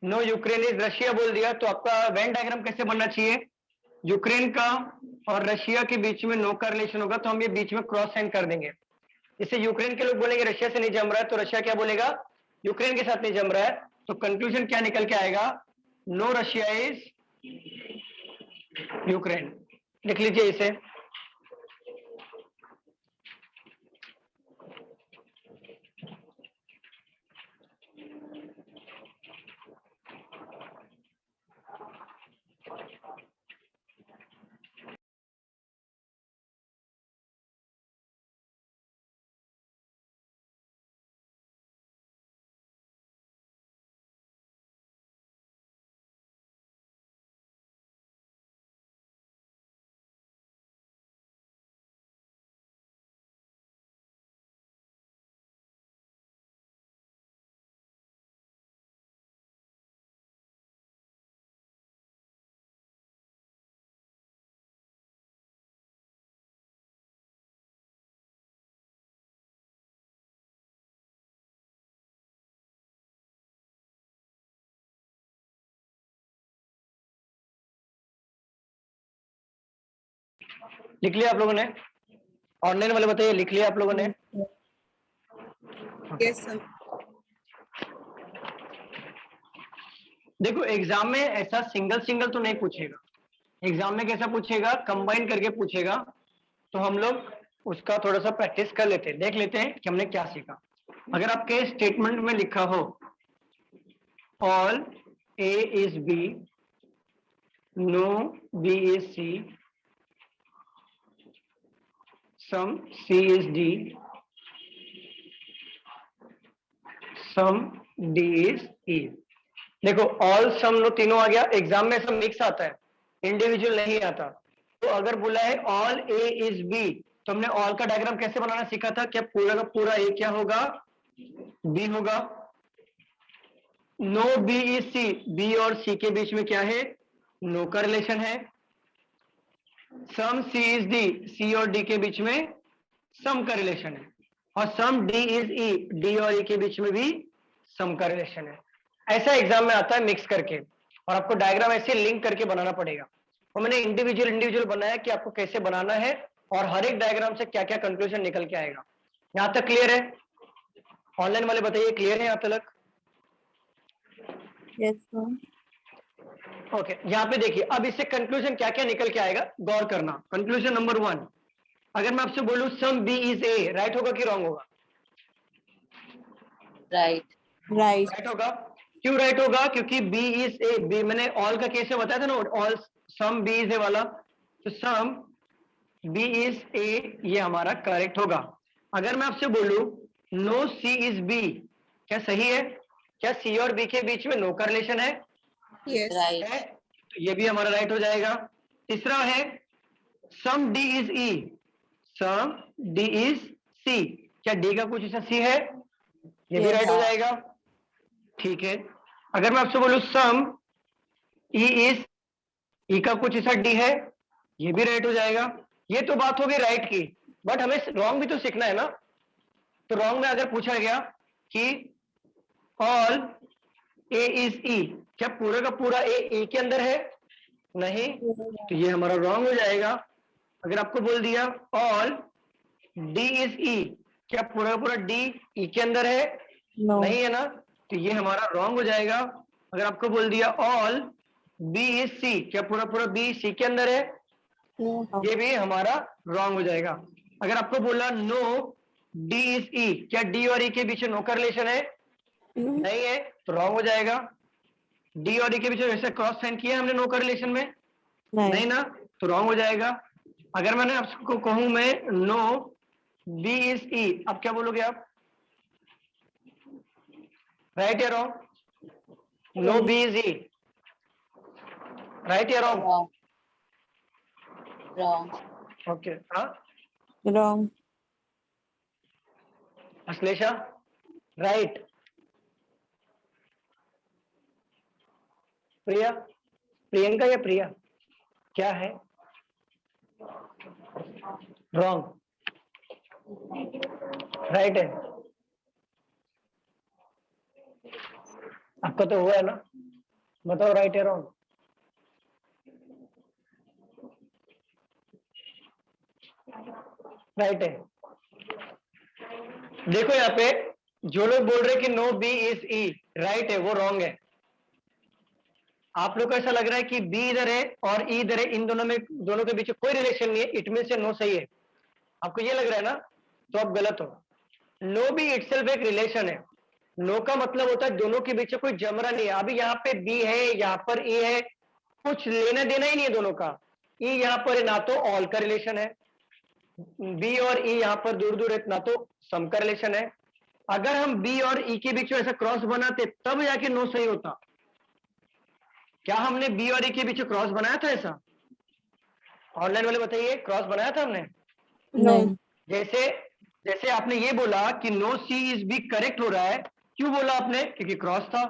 no Ukraine is Russia बोल दिया, तो आपका वेन डायग्राम कैसे बनना चाहिए? यूक्रेन का और रशिया के बीच में नो का रिलेशन होगा, तो हम ये बीच में क्रॉस साइन कर देंगे। जैसे यूक्रेन के लोग बोलेंगे रशिया से नहीं जम रहा है, तो रशिया क्या बोलेगा? यूक्रेन के साथ नहीं जम रहा है। तो कंक्लूजन क्या निकल के आएगा? No Russia is Ukraine. लिख लीजिए इसे। लिख लिया आप लोगों ने? ऑनलाइन वाले बताइए, लिख लिया आप लोगों ने? Yes, sir. देखो एग्जाम में ऐसा सिंगल सिंगल तो नहीं पूछेगा, एग्जाम में कैसा पूछेगा? कंबाइन करके पूछेगा। तो हम लोग उसका थोड़ा सा प्रैक्टिस कर लेते हैं, देख लेते हैं कि हमने क्या सीखा। अगर आपके स्टेटमेंट में लिखा हो all A is B, no B is C, some C is D, some D is E. देखो ऑल सम नो तीनों आ गया। एग्जाम में सब मिक्स आता है, इंडिविजुअल नहीं आता। तो अगर बोला है ऑल ए इज बी, तो हमने ऑल का डायग्राम कैसे बनाना सीखा था? क्या पूरा का पूरा ए क्या होगा? बी होगा। No B is C, B और सी के बीच में क्या है? नो का रिलेशन है। सम सी इज डी, सी और डी के बीच में सम का रिलेशन है। और सम डी इज ई, डी और ई के बीच में भी सम का रिलेशन है। ऐसा एग्जाम में आता है मिक्स करके, और आपको डायग्राम ऐसे लिंक करके बनाना पड़ेगा। और मैंने इंडिविजुअल इंडिविजुअल बनाया कि आपको कैसे बनाना है और हर एक डायग्राम से क्या क्या कंक्लूजन निकल के आएगा। यहां तक क्लियर है? ऑनलाइन वाले बताइए, क्लियर है यहां तक? Yes sir. ओके, यहाँ पे देखिए अब इससे कंक्लूजन क्या क्या निकल के आएगा, गौर करना। कंक्लूजन नंबर 1, अगर मैं आपसे बोलूं some B is A, right होगा कि रॉन्ग होगा? राइट। राइट। राइट होगा। क्यों राइट होगा? क्योंकि बी इज ए, बी मैंने ऑल का केस में बताया था ना, all some B is A वाला, तो सम बी इज ए ये हमारा करेक्ट होगा। अगर मैं आपसे बोलूं नो सी इज बी, क्या सही है? क्या सी और बी के बीच में नो का रिलेशन है? Yes. राइट। है, तो ये भी हमारा राइट हो जाएगा। तीसरा है some D is E, some D is C, क्या डी का कुछ हिस्सा सी है? ये भी Yes. राइट हो जाएगा। ठीक है। अगर मैं आपसे बोलूं सम ई इज, ई का कुछ हिस्सा डी है, ये भी राइट हो जाएगा। ये तो बात होगी राइट की, बट हमें रॉन्ग भी तो सीखना है ना। तो रॉन्ग में अगर पूछा गया कि ऑल ए इज ई, क्या पूरा का पूरा ए ई के अंदर है? नहीं, तो ये हमारा रॉन्ग हो जाएगा। अगर आपको बोल दिया ऑल डी इज ई, क्या पूरा का पूरा डी ई के अंदर है? No. नहीं है ना, तो ये हमारा रॉन्ग हो जाएगा। अगर आपको बोल दिया ऑल बी इज सी, क्या पूरा पूरा बी सी के अंदर है? No. ये भी हमारा रॉन्ग हो जाएगा। अगर आपको बोला नो डी इज ई, क्या डी और ई के बीच नो का रिलेशन है? No. नहीं है, तो रॉन्ग हो जाएगा। डी और ई के बीच वैसे क्रॉस साइन किया हमने नो का रिलेशन में? नहीं नहीं। ना, तो रॉन्ग हो जाएगा। अगर मैंने आपको कहूं मैं नो बी इज ई, अब क्या बोलोगे आप? राइट या wrong? No B is E, right या रॉन्ग? रॉन्ग। रॉन्ग। ओके, हाँ Wrong. अश्लेषा, राइट। प्रिया, प्रियंका या प्रिया, क्या है? रॉन्ग, राइट है। आपका तो हुआ है ना, बताओ राइट है रॉन्ग? राइट है। देखो यहाँ पे जो लोग बोल रहे हैं कि no B is E, right है, वो रॉन्ग है। आप लोग को ऐसा लग रहा है कि बी इधर है और ई इधर है, इन दोनों में, दोनों के बीच कोई रिलेशन नहीं है, इट मीन से नो सही है। आपको ये लग रहा है ना, तो आप गलत हो। नो भी इटसेल्फ एक रिलेशन है। नो का मतलब होता है दोनों के बीच कोई जमरा नहीं है। अभी यहाँ पे बी है, यहाँ पर ए है, कुछ लेना देना ही नहीं है दोनों का। ई यहाँ पर है, ना तो ऑल का रिलेशन है, बी और ई यहाँ पर दूर दूर है, ना तो सम का रिलेशन है। अगर हम बी और ई के बीच में ऐसा क्रॉस बनाते तब जाके नो सही होता। क्या हमने बी और ई के बीच क्रॉस बनाया था ऐसा? ऑनलाइन वाले बताइए, क्रॉस बनाया था हमने? नहीं। जैसे जैसे आपने ये बोला कि no C is B correct हो रहा है, क्यों बोला आपने? क्योंकि क्रॉस था।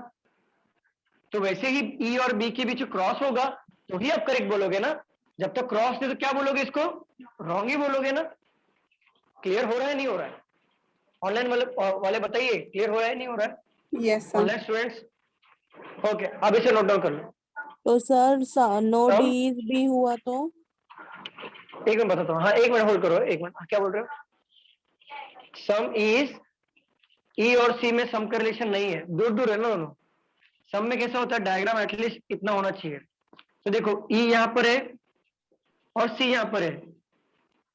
तो वैसे ही ई और बी के बीच क्रॉस होगा तो ही आप करेक्ट बोलोगे ना। जब तक क्रॉस नहीं तो क्या बोलोगे? इसको रॉन्ग ही बोलोगे ना। क्लियर हो रहा है नहीं हो रहा है? ऑनलाइन वाले बताइए, क्लियर हो रहा है नहीं हो रहा है? Yes, sir. Online students, okay, अब इसे नोट डाउन कर लो। तो sir no Sum? D is B हुआ तो? एक मिनट बताता हूँ। हाँ एक मिनट होल्ड करो, एक मिनट। क्या बोल रहे हो? सम इज, ई और सी में सम का रिलेशन नहीं है, दूर दूर है ना दोनों। सम में कैसा होता है, डायग्राम एटलीस्ट इतना होना चाहिए। तो देखो ई यहाँ पर है और सी यहाँ पर है।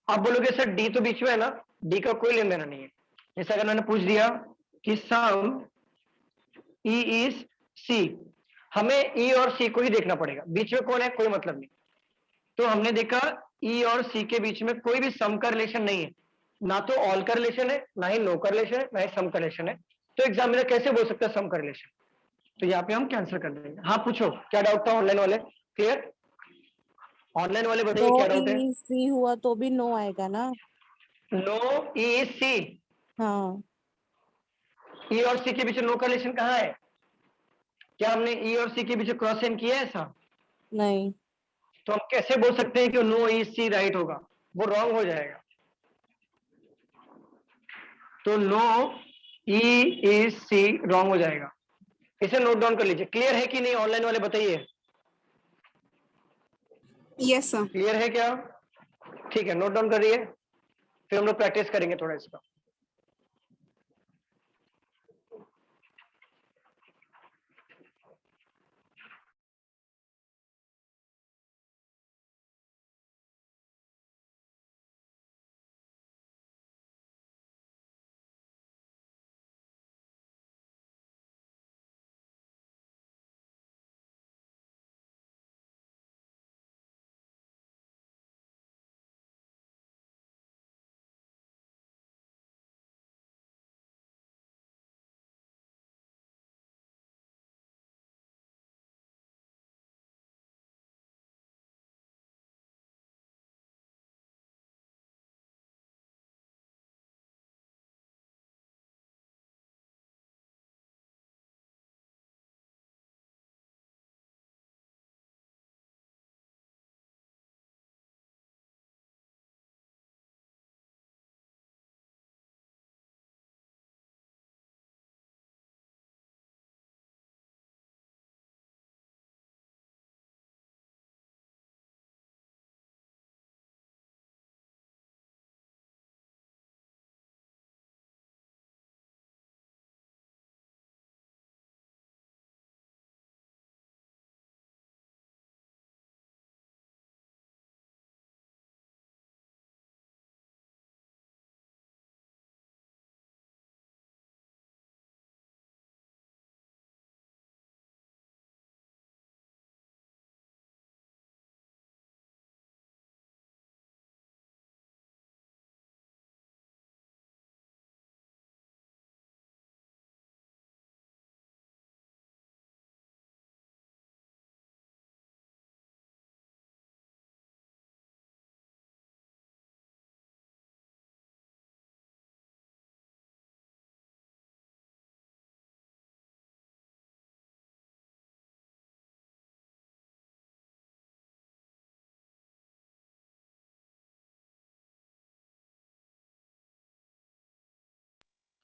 आप बोलोगे सर डी तो बीच में है ना, डी का कोई लेन देना नहीं है। जैसे अगर मैंने पूछ दिया कि सम ई इज सी, हमें ई और सी को ही देखना पड़ेगा, बीच में कौन है कोई मतलब नहीं। तो हमने देखा ई और सी के बीच में कोई भी सम का रिलेशन नहीं है, ना तो ऑल का रिलेशन है, ना ही नो का रिलेशन है, ना ही सम का रिलेशन है। तो एग्जामिनर कैसे बोल सकता है सम का रिलेशन? तो यहाँ पे हम कैंसिल कर देंगे। हाँ पूछो, क्या डाउट था ऑनलाइन वाले? क्लियर? ऑनलाइन वाले बताइए तो क्या डाउट है? ई सी हुआ तो भी नो आएगा ना? नो ई सी, हाँ। ई और सी के बीच नो का रिलेशन कहाँ है? क्या हमने ई और सी के बीच क्रॉस साइन किया है ऐसा? नहीं। तो हम कैसे बोल सकते हैं कि नो ई सी राइट होगा? वो रॉन्ग हो जाएगा। तो no E is C wrong हो जाएगा। इसे नोट डाउन कर लीजिए। क्लियर है कि नहीं ऑनलाइन वाले बताइए? Yes, sir. क्लियर है क्या? ठीक है, नोट डाउन करिए, फिर हम लोग प्रैक्टिस करेंगे थोड़ा इसका।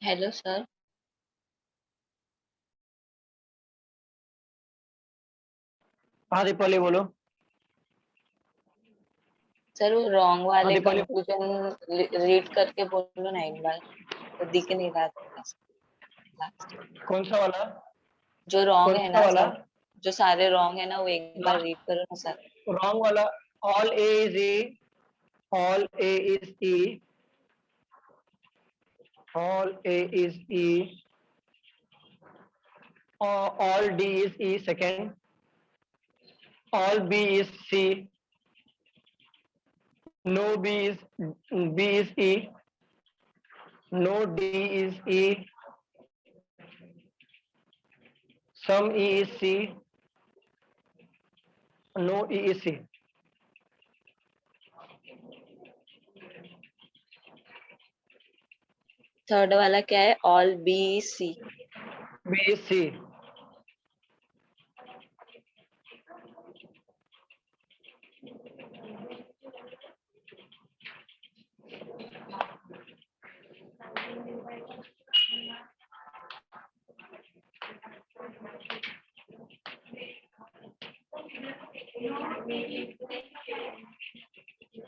Hello sir. हाँ दीपाली बोलो। सर वो रॉन्ग हाँ वाले दीपाली, कंक्लूजन रीड करके बोलो ना एक बार, वो दिख नहीं रहा था लास्ट। कौन सा वाला? जो रॉन्ग कौन है सा ना वाला? सर, जो सारे रॉन्ग है ना वो एक बार रीड करो ना सर। रॉन्ग वाला? All A is a, all A is E, all A is E, all D is E second, all B is C, no B is E, no D is E, some E is C, no E is C. थर्ड वाला क्या है? All B C. B is C.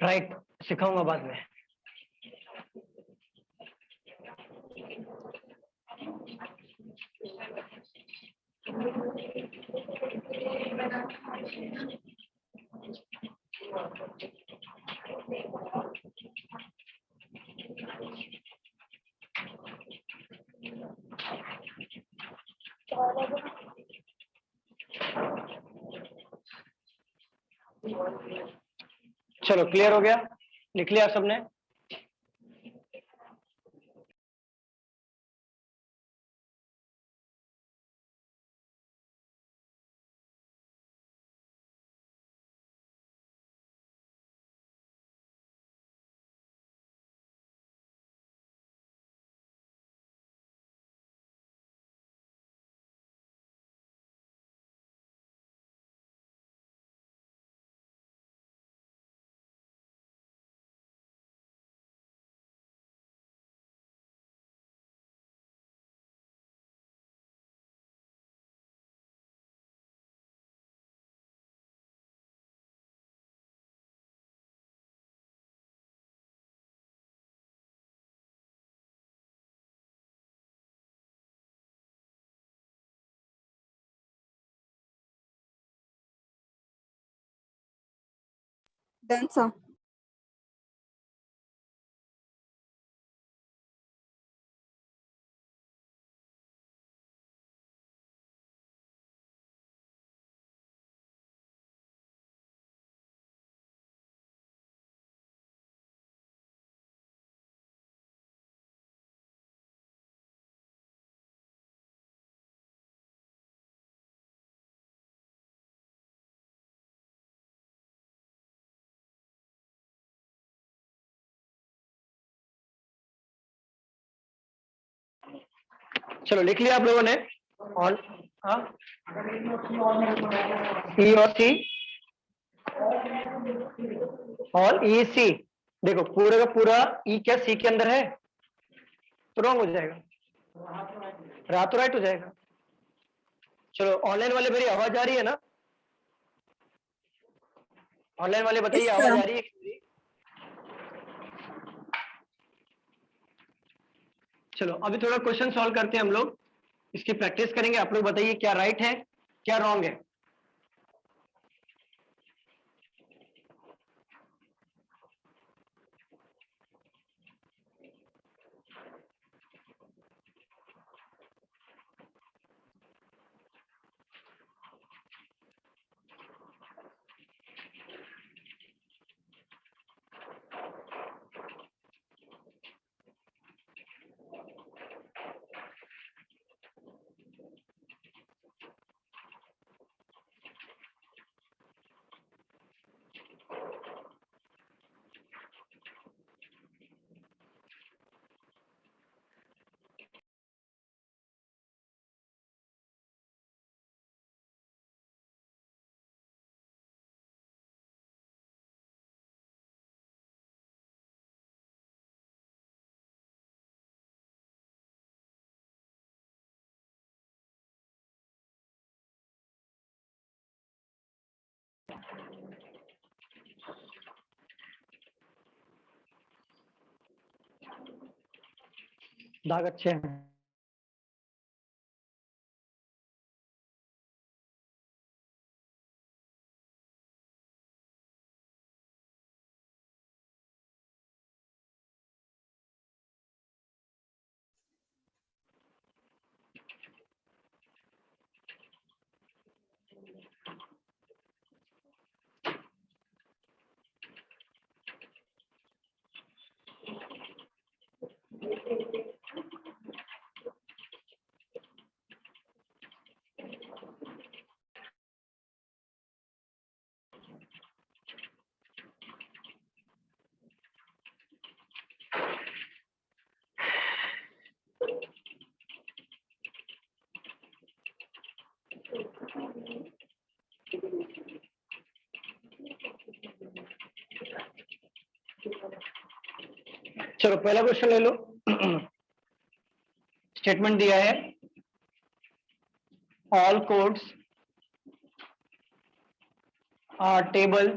Right, सिखाऊंगा बाद में। चलो clear हो गया, लिख लिया सबने? Done, sir. चलो लिख लिया आप लोगों ने? ऑल ई और सी, ऑल ई सी। देखो पूरे का पूरा ई क्या सी के अंदर है तो रॉन्ग हो जाएगा, रातों राइट हो जाएगा। चलो ऑनलाइन वाले मेरी आवाज आ रही है ना? ऑनलाइन वाले बताइए Yes, आवाज sir. आ रही है कि मेरी? चलो अभी थोड़ा क्वेश्चन सॉल्व करते हैं हम लोग, इसकी प्रैक्टिस करेंगे। आप लोग बताइए क्या राइट है क्या रॉन्ग है। दाग अच्छे हैं। चलो पहला क्वेश्चन ले लो। स्टेटमेंट दिया है all codes are table,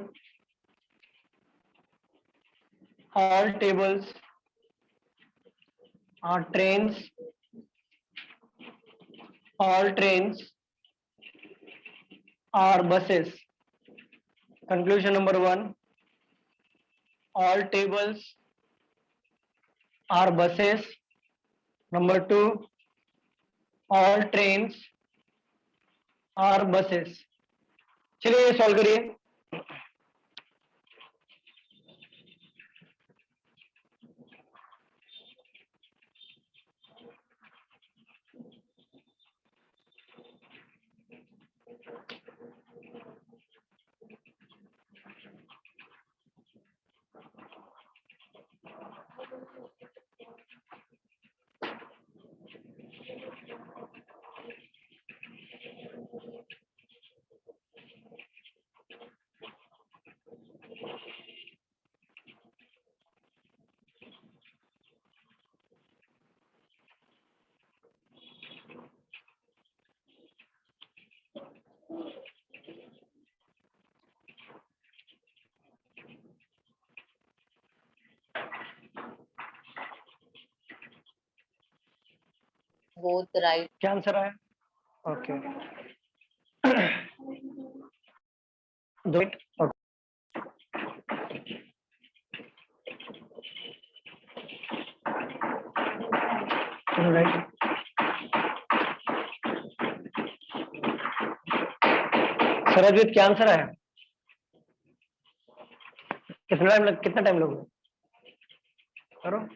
all tables are trains, all trains are buses. Conclusion number 1, all tables are buses. Number 2, all trains are buses. चलिए ये सॉल्व करिए। both right. क्या आंसर आया? ओके, दो मिनट। राइट, सरजमीत क्या answer आया? कितना time लोगे? करो।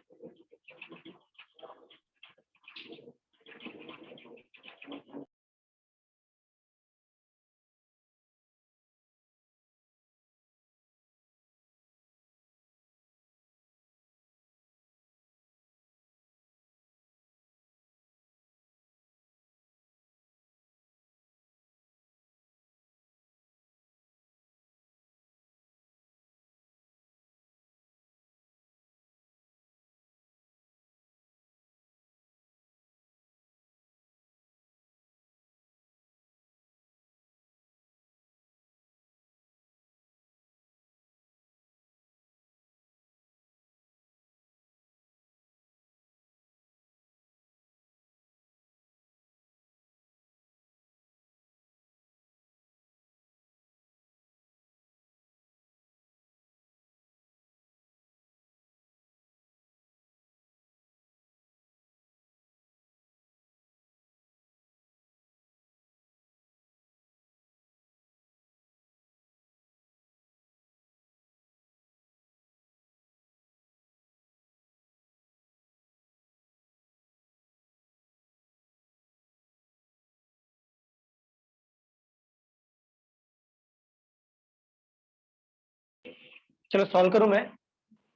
चलो सॉल्व करूं मैं।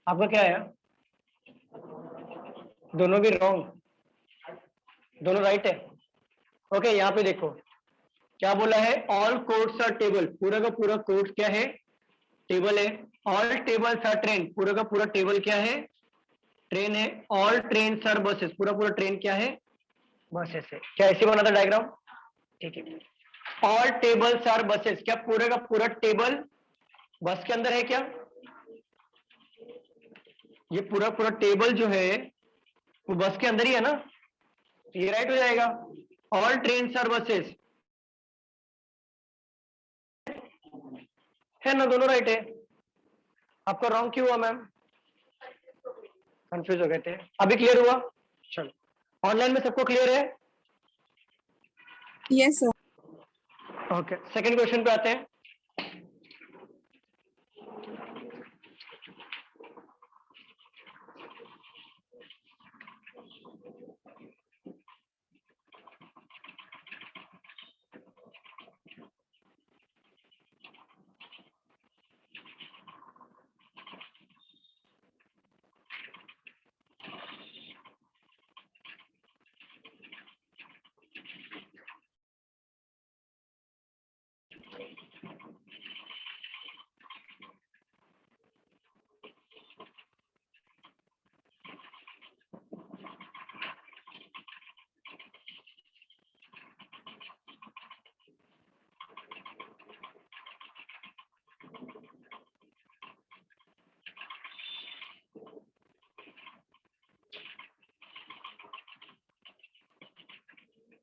आपका क्या आया? दोनों भी रॉन्ग, दोनों राइट है। ओके, यहाँ पे देखो क्या बोला है, ऑल कोड्स आर टेबल, पूरा का पूरा कोड क्या है? टेबल है। ऑल टेबल्स आर ट्रेन, पूरा का पूरा टेबल क्या है? ट्रेन है। ऑल ट्रेन आर बसेस, पूरा पूरा ट्रेन क्या है? बसेस है। क्या ऐसे बना था डायग्राम? ठीक है। ऑल टेबल्स आर बसेस, क्या पूरा का पूरा टेबल बस के अंदर है क्या? ये पूरा पूरा टेबल जो है वो बस के अंदर ही है ना, तो ये राइट हो जाएगा। ऑल ट्रेन आर बसेस है ना, दोनों राइट है। आपका रॉन्ग क्यों हुआ मैम? कंफ्यूज हो गए थे। अभी क्लियर हुआ? चलो, ऑनलाइन में सबको क्लियर है? Yes, sir. Okay, second question पे आते हैं।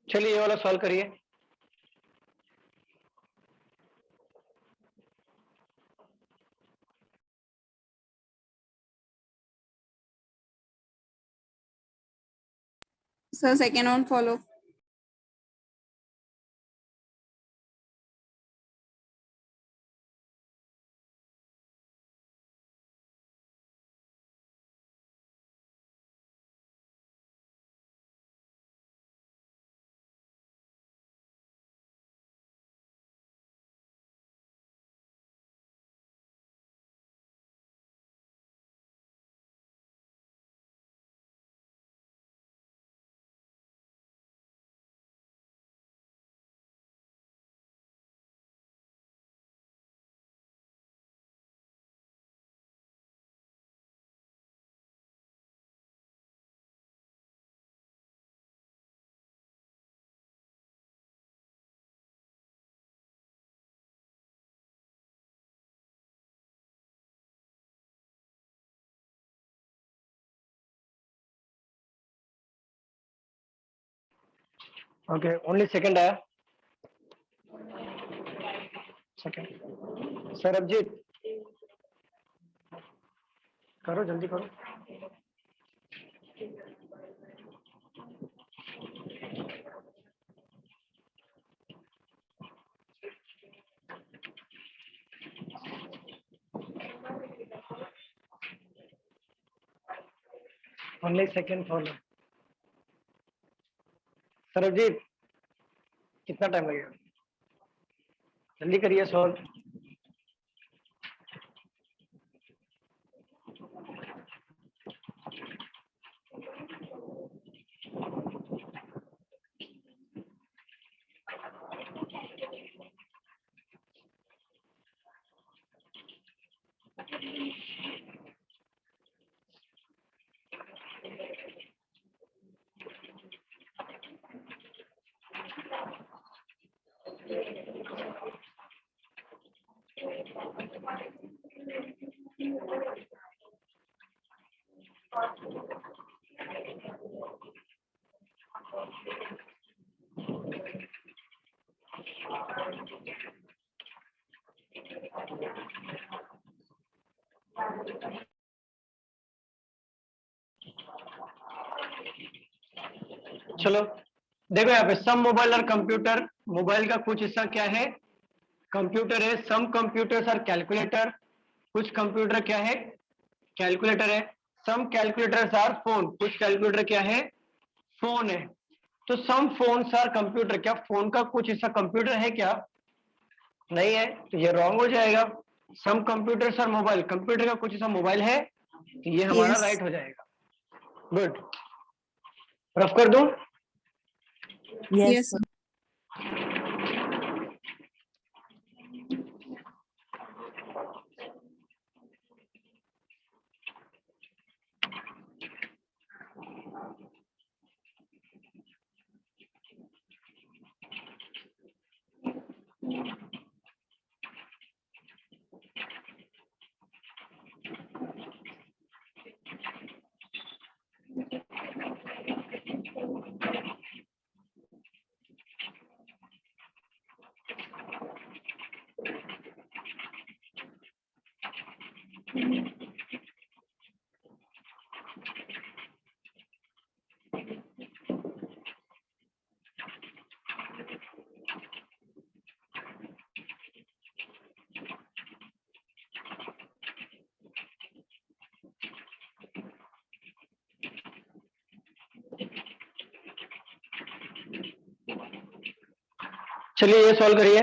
चलिए ये वाला सॉल्व करिए। Sir, second one follow. Okay, only second आया, सेकंड। सरबजीत करो, जल्दी करो। Only second follow. सरबजीत कितना टाइम लगेगा, जल्दी करिए सॉल्व। चलो देखो यहाँ पे सम मोबाइल और कंप्यूटर, मोबाइल का कुछ हिस्सा क्या है, कंप्यूटर है। सम कंप्यूटर्स आर कैलकुलेटर, कुछ कंप्यूटर क्या है, कैलकुलेटर है। सम कैलकुलेटर्स आर फोन, कुछ कैलकुलेटर क्या है, फोन है। तो सम फोन्स आर कंप्यूटर, क्या फोन का कुछ हिस्सा कंप्यूटर है क्या, नहीं है, तो ये रॉन्ग हो जाएगा। सम कंप्यूटर्स आर मोबाइल, कंप्यूटर का कुछ हिस्सा मोबाइल है, तो ये हमारा Yes. राइट हो जाएगा। गुड, रफ कर दूं? Yes, Yes. sir. चलिए ये सॉल्व करिए।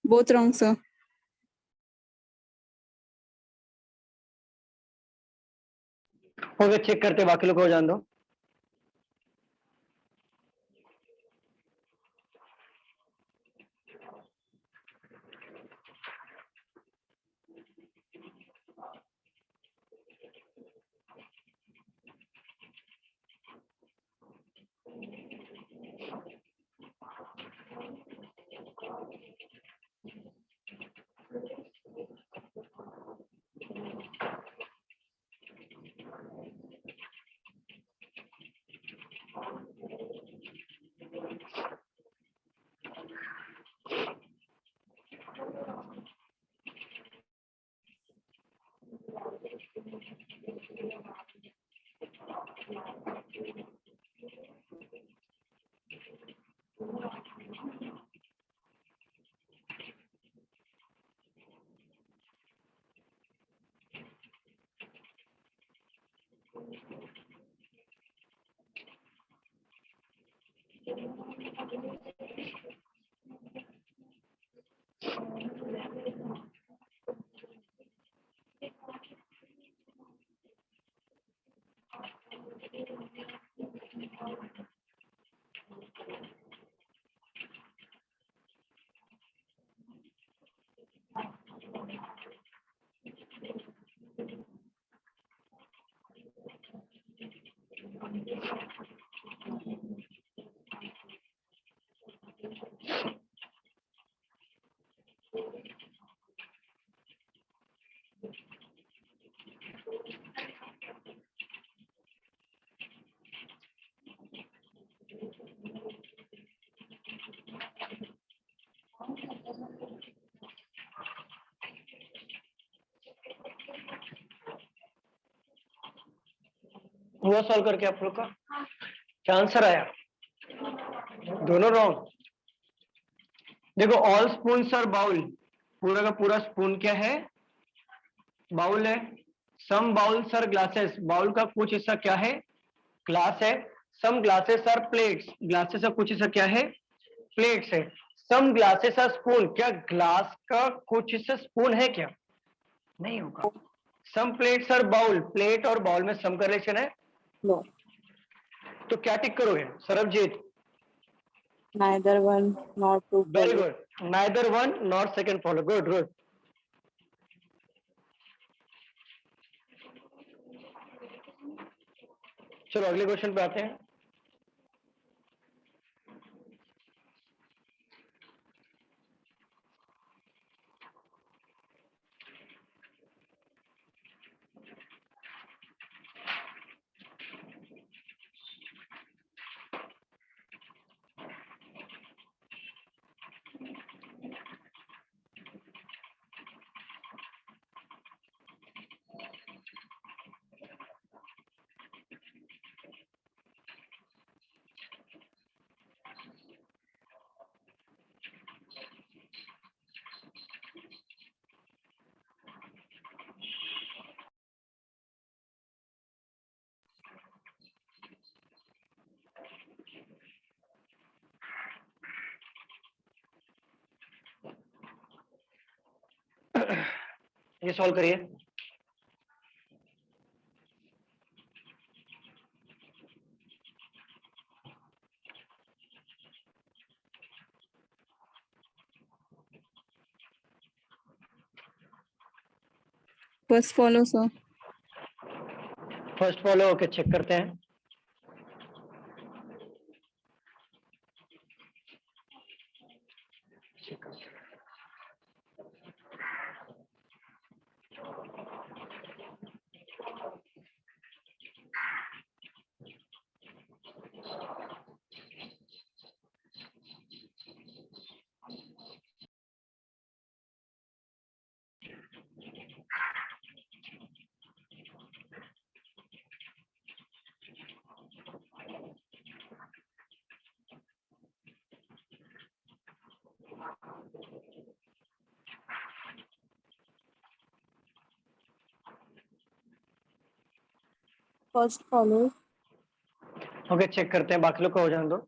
Both wrong, sir. हो गया, चेक करते, बाकी लोग को जान दो। हुआ सॉल्व करके आप लोग का क्या आंसर आया? दोनों रॉन्ग। देखो ऑल स्पून्स आर बाउल, पूरा का पूरा स्पून क्या है? बाउल है। Some bowls are glasses, bowl का कुछ हिस्सा क्या है? ग्लास है। Some glasses are plates, glasses का कुछ हिस्सा क्या है? प्लेट्स है। सम ग्लासेस आर स्पून, क्या ग्लास का कुछ हिस्सा स्पून है क्या? नहीं होगा। Some plates are bowl, plate और बाउल में सम का रिलेशन है? No. तो क्या टिक करोगे Sarabjit? Neither one nor two very follow. Good, neither one not second follow, good good. चलो अगले क्वेश्चन पे आते हैं। ये सॉल्व करिए। First follow, sir. First follow okay, check करते हैं। First follow. ओके चेक करते हैं, बाकी लोग का हो जाने दो।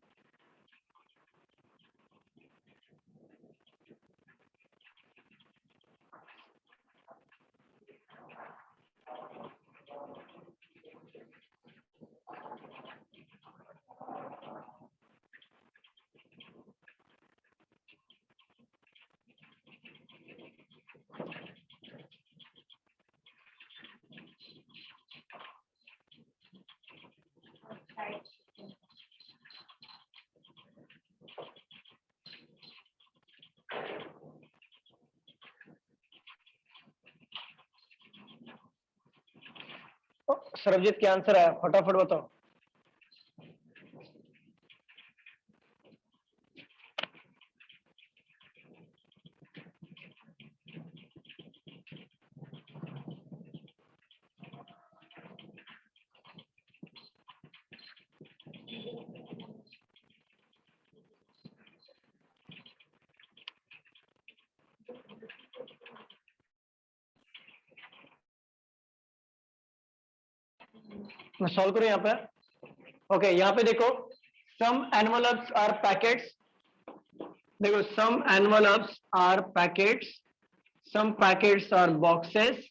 सरबजीत क्या आंसर आया, फटाफट बताओ। मैं सॉल्व करूं यहाँ पे? ओके यहाँ पे देखो, सम एनवलप्स आर पैकेट्स, देखो some envelopes are packets, some packets are boxes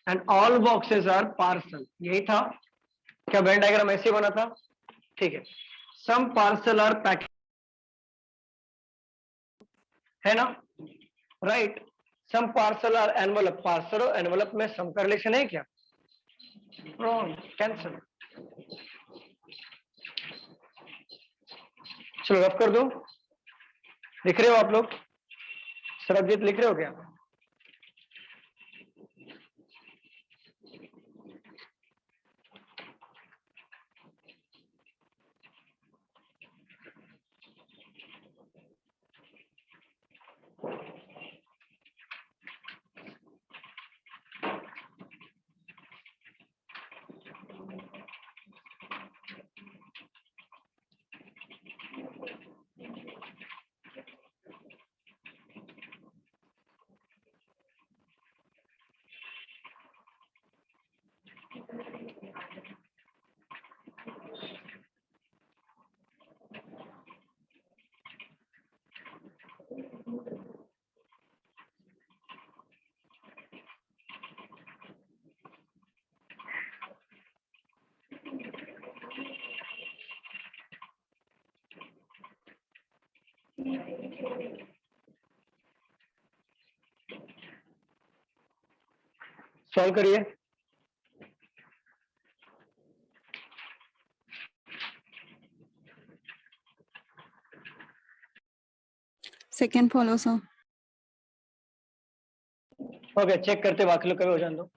and all boxes are parcel, यही था क्या? वेन डायग्राम ऐसे ही बना था, ठीक है। सम पार्सल आर पैकेट, है ना, right. Some parcel are envelope, parcel और एनवलप में सम का रिलेशन है क्या? Wrong, cancel. चलो रफ कर दो, लिख रहे हो आप लोग? सरबजीत लिख रहे हो क्या? सॉल्व करिए। Second follow, sir. Okay, check करते बाकी लोग कभी हो जाने दो।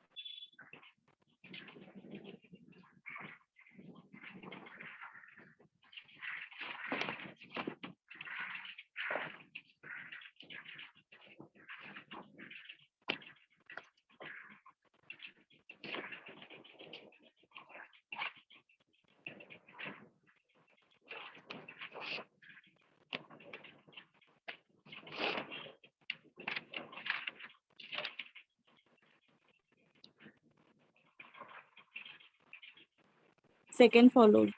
Second followed.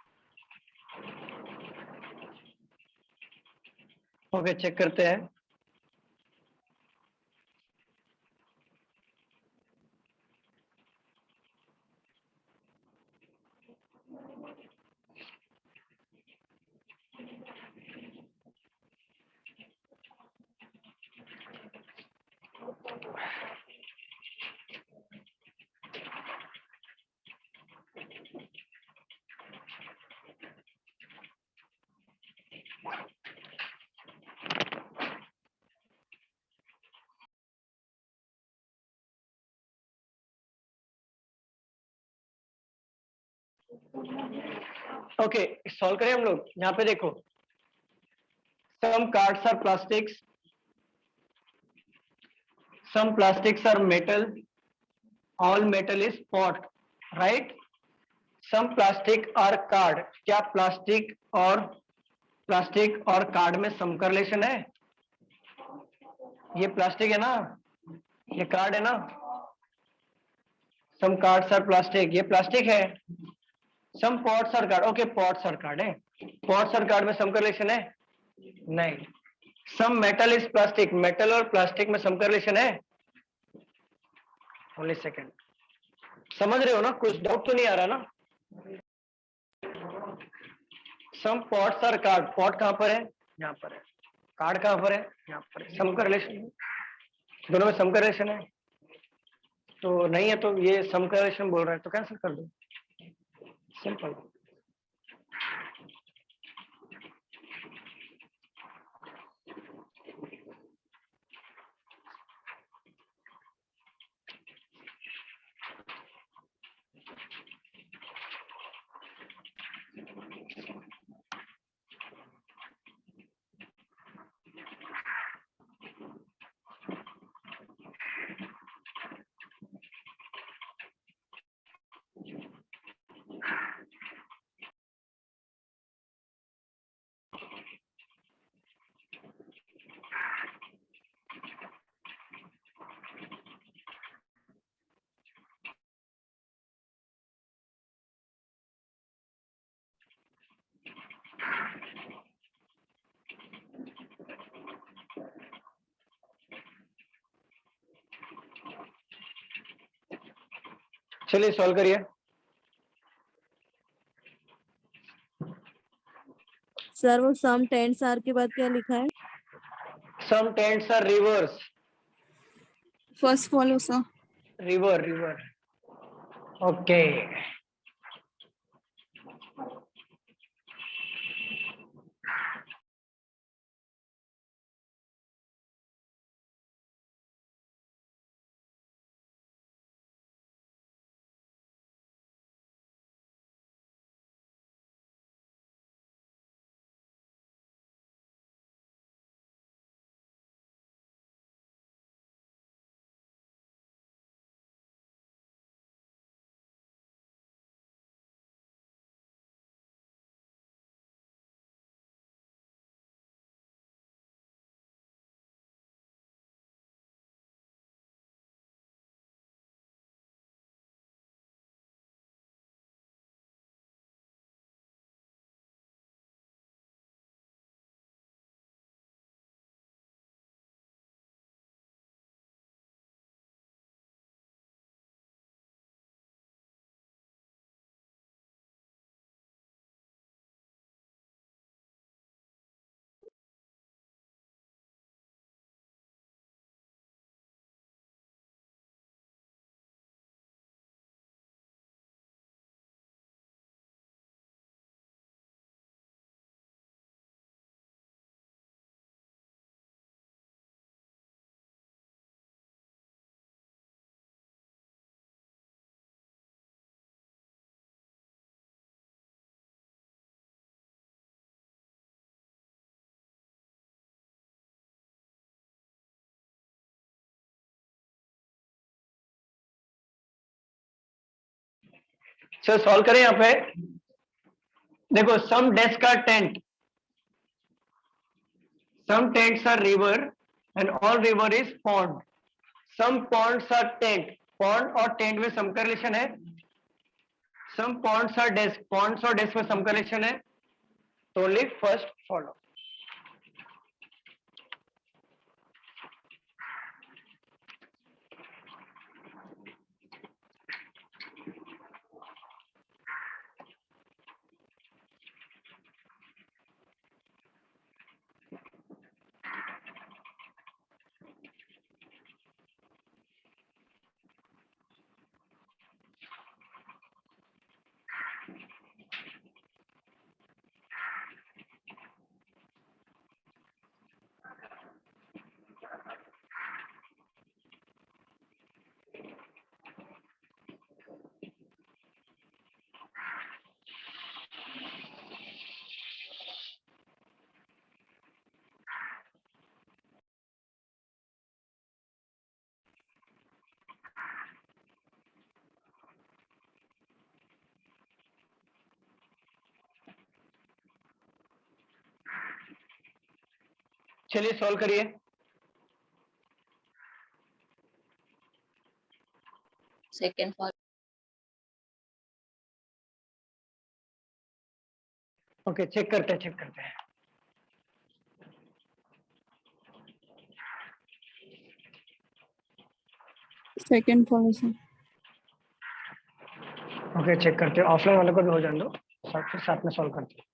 ओके, चेक करते हैं। ओके, सॉल्व करें हम लोग। यहाँ पे देखो, some cards are plastics, some plastics are metal, all metal is pot, right? some plastic are card। क्या प्लास्टिक और कार्ड में सम का रिलेशन है? ये प्लास्टिक है ना, ये कार्ड है ना। some cards are plastic, ये प्लास्टिक है। some pots are card, okay pots are card है। pots और कार्ड में सम का रिलेशन है? नहीं। some metal is plastic, metal और प्लास्टिक में सम का रिलेशन है? Only second. समझ रहे हो ना? कुछ डाउट तो नहीं आ रहा ना? सम पॉट्स आर कार्ड, पॉट कहां पर है? यहाँ पर है। कार्ड कहां पर है? यहाँ पर है। सम का रिलेशन, दोनों में सम का रिलेशन है? तो नहीं है, तो ये सम का रिलेशन बोल रहा है, तो कैंसिल कर दो, सिंपल। चलिए सॉल्व करिए। सर वो सम टेंस आर के बाद क्या लिखा है? Some tents are rivers, First follow, sir. रिवर। ओके, चलो सॉल्व करें यहाँ पे। देखो some desk are tent, some tents are river and all river is pond, some ponds are tent, pond और टेंट में सम का रिलेशन है, some ponds are desk, ponds और डेस्क में सम का रिलेशन है, तो ओनली फर्स्ट फॉलो। चलिए सॉल्व करिए। सेकंड फॉर ओके चेक करते हैं, चेक करते हैं। Second follow sir. Okay check करते हैं, ऑफलाइन वाले को भी हो जाने दो, फिर साथ में सॉल्व करते हैं।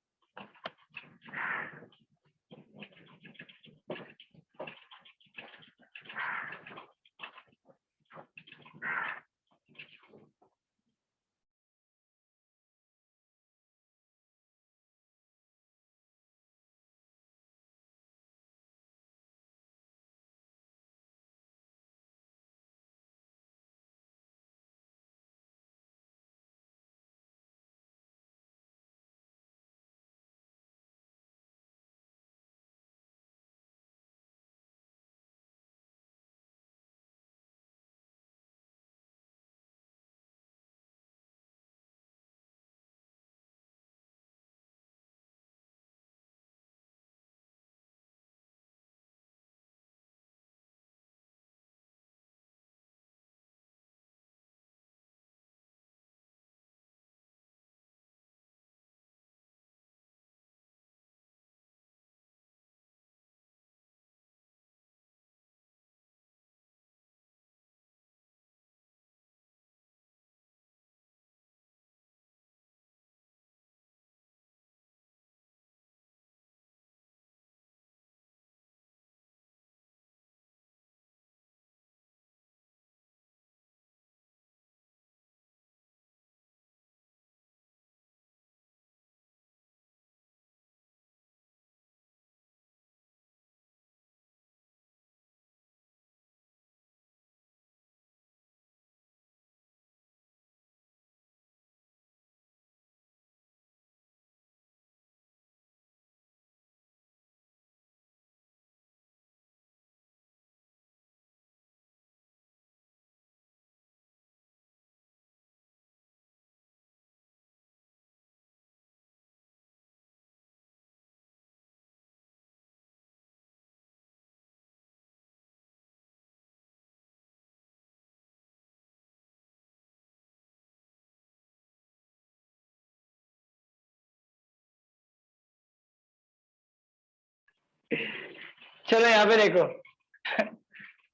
चलो यहाँ पे देखो,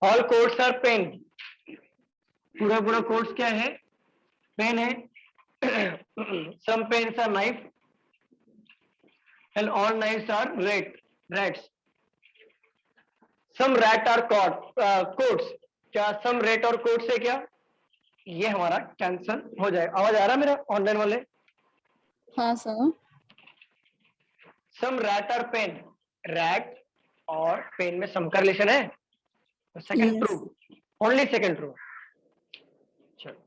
ऑल कोड्स आर पेन, पूरा पूरा कोड्स क्या है, पेन है। Some pens are knife and all knives are rats, some rat are codes, क्या सम रेट और कोड्स है क्या, ये हमारा कैंसल हो जाएगा। आवाज आ रहा है मेरा ऑनलाइन वाले? हाँ sir. Some rat are pen, rat और पेन में सम का रिलेशन है, second Yes. True, only second true. चलो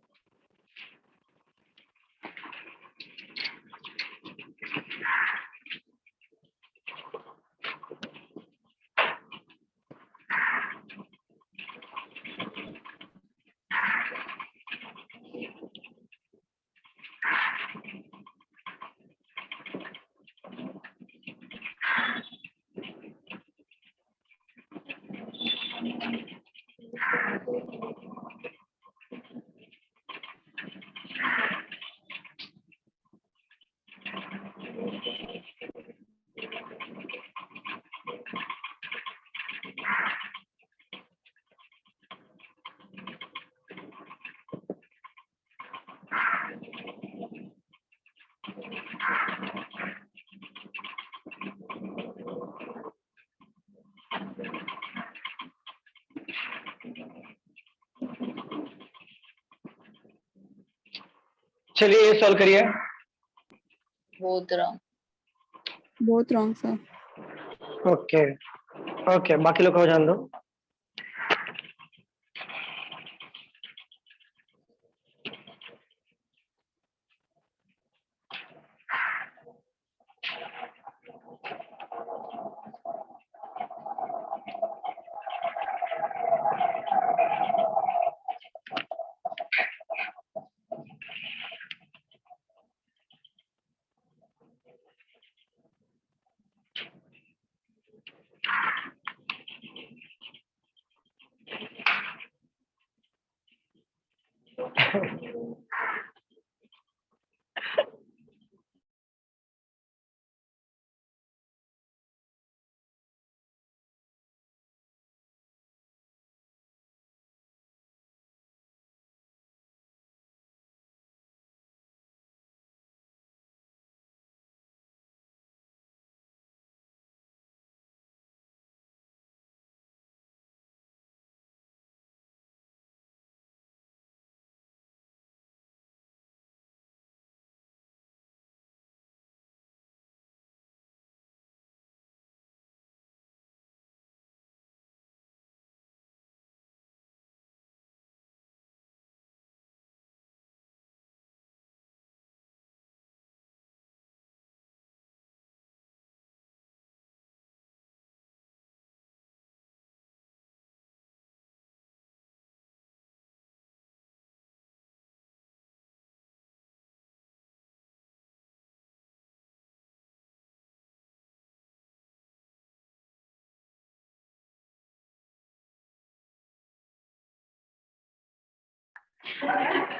चलिए ये सॉल्व करिए। both wrong. Both wrong, sir. Okay okay, बाकी लोग को जान दो।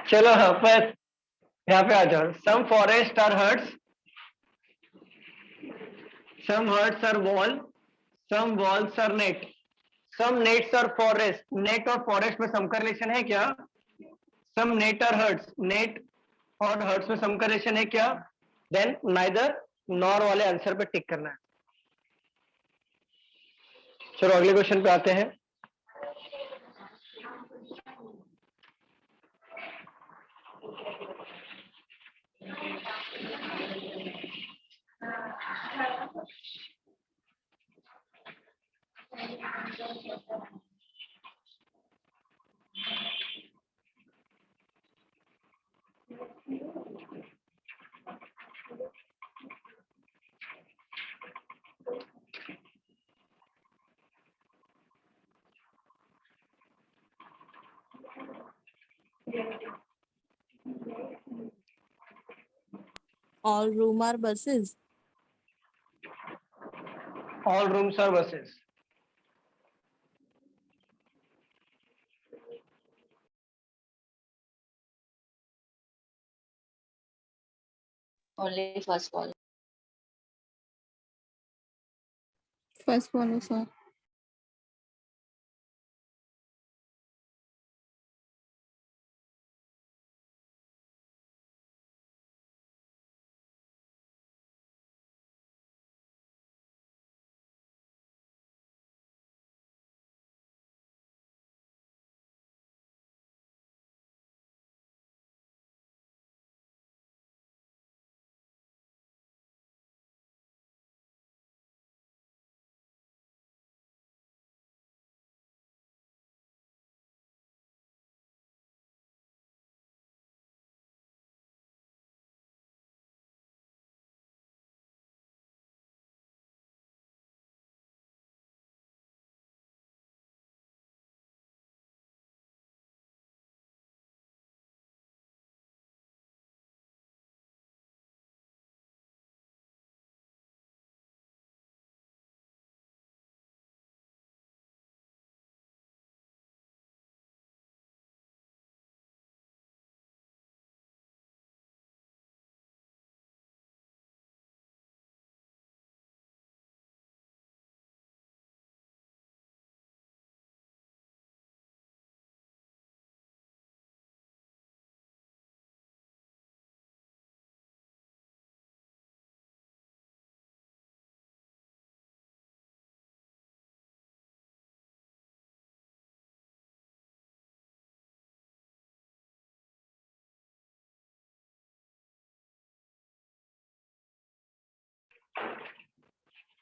चलो हाँ, पर यहाँ पे आ जाओ। Some forest are hurts, some hurts are wall, some walls are net, some nets are forest. Net और फॉरेस्ट में सम का रिलेशन है क्या? Some net are hurts, net और हर्ट्स में सम का रिलेशन है क्या? देन नाइदर नॉर वाले आंसर पे टिक करना है। चलो अगले क्वेश्चन पे आते हैं। All room are buses. All rooms are buses. Only first one. First follow, sir.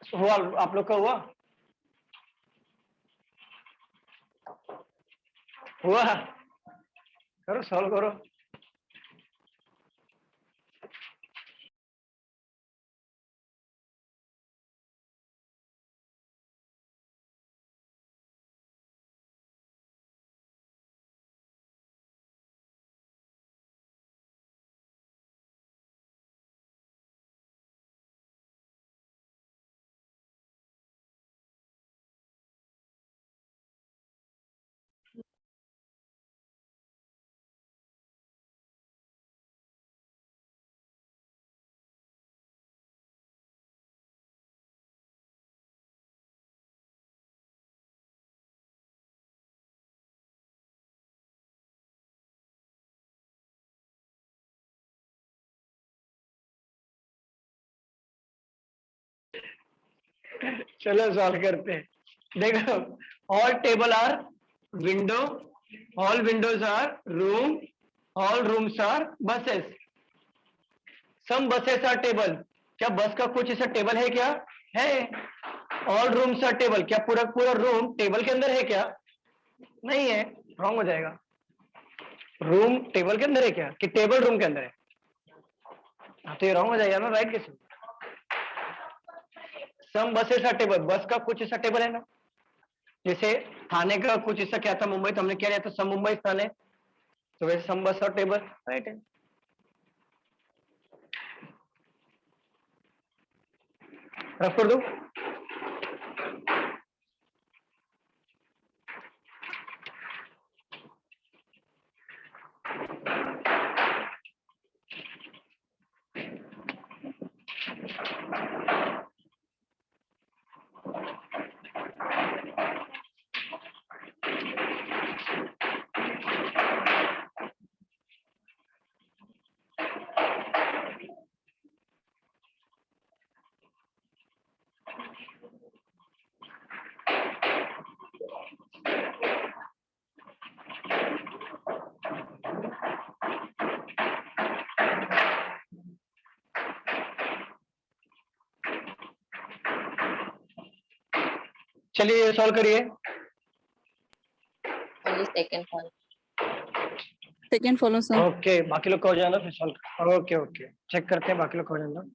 हुआ आप लोग का हुआ करो, सॉल्व करो। चलो सॉल्व करते हैं। देखो, all table are window, all windows are room, all rooms are buses, some buses are table. क्या बस का कुछ ऐसा टेबल है क्या? है। ऑल रूम्स आर टेबल, क्या पूरा पूरा रूम टेबल के अंदर है क्या? नहीं है, रॉन्ग हो जाएगा। रूम टेबल के अंदर है क्या कि टेबल रूम के अंदर है? हाँ तो ये रॉन्ग हो जाएगा ना, राइट कैसे? सम बसेस आर टेबल, बस का कुछ ऐसा टेबल है ना, जैसे थाने का कुछ ऐसा क्या था मुंबई, तो हमने क्या लिया था, सम मुंबई थाने, तो वैसे सम बस और टेबल, राइट है। रफ कर दो। चलिए सॉल्व करिए। only second one. Second follow, sir. Okay, बाकी लोग को हो जाना फिर सॉल्व। ओके ओके, चेक करते हैं बाकी लोग को हो जाना।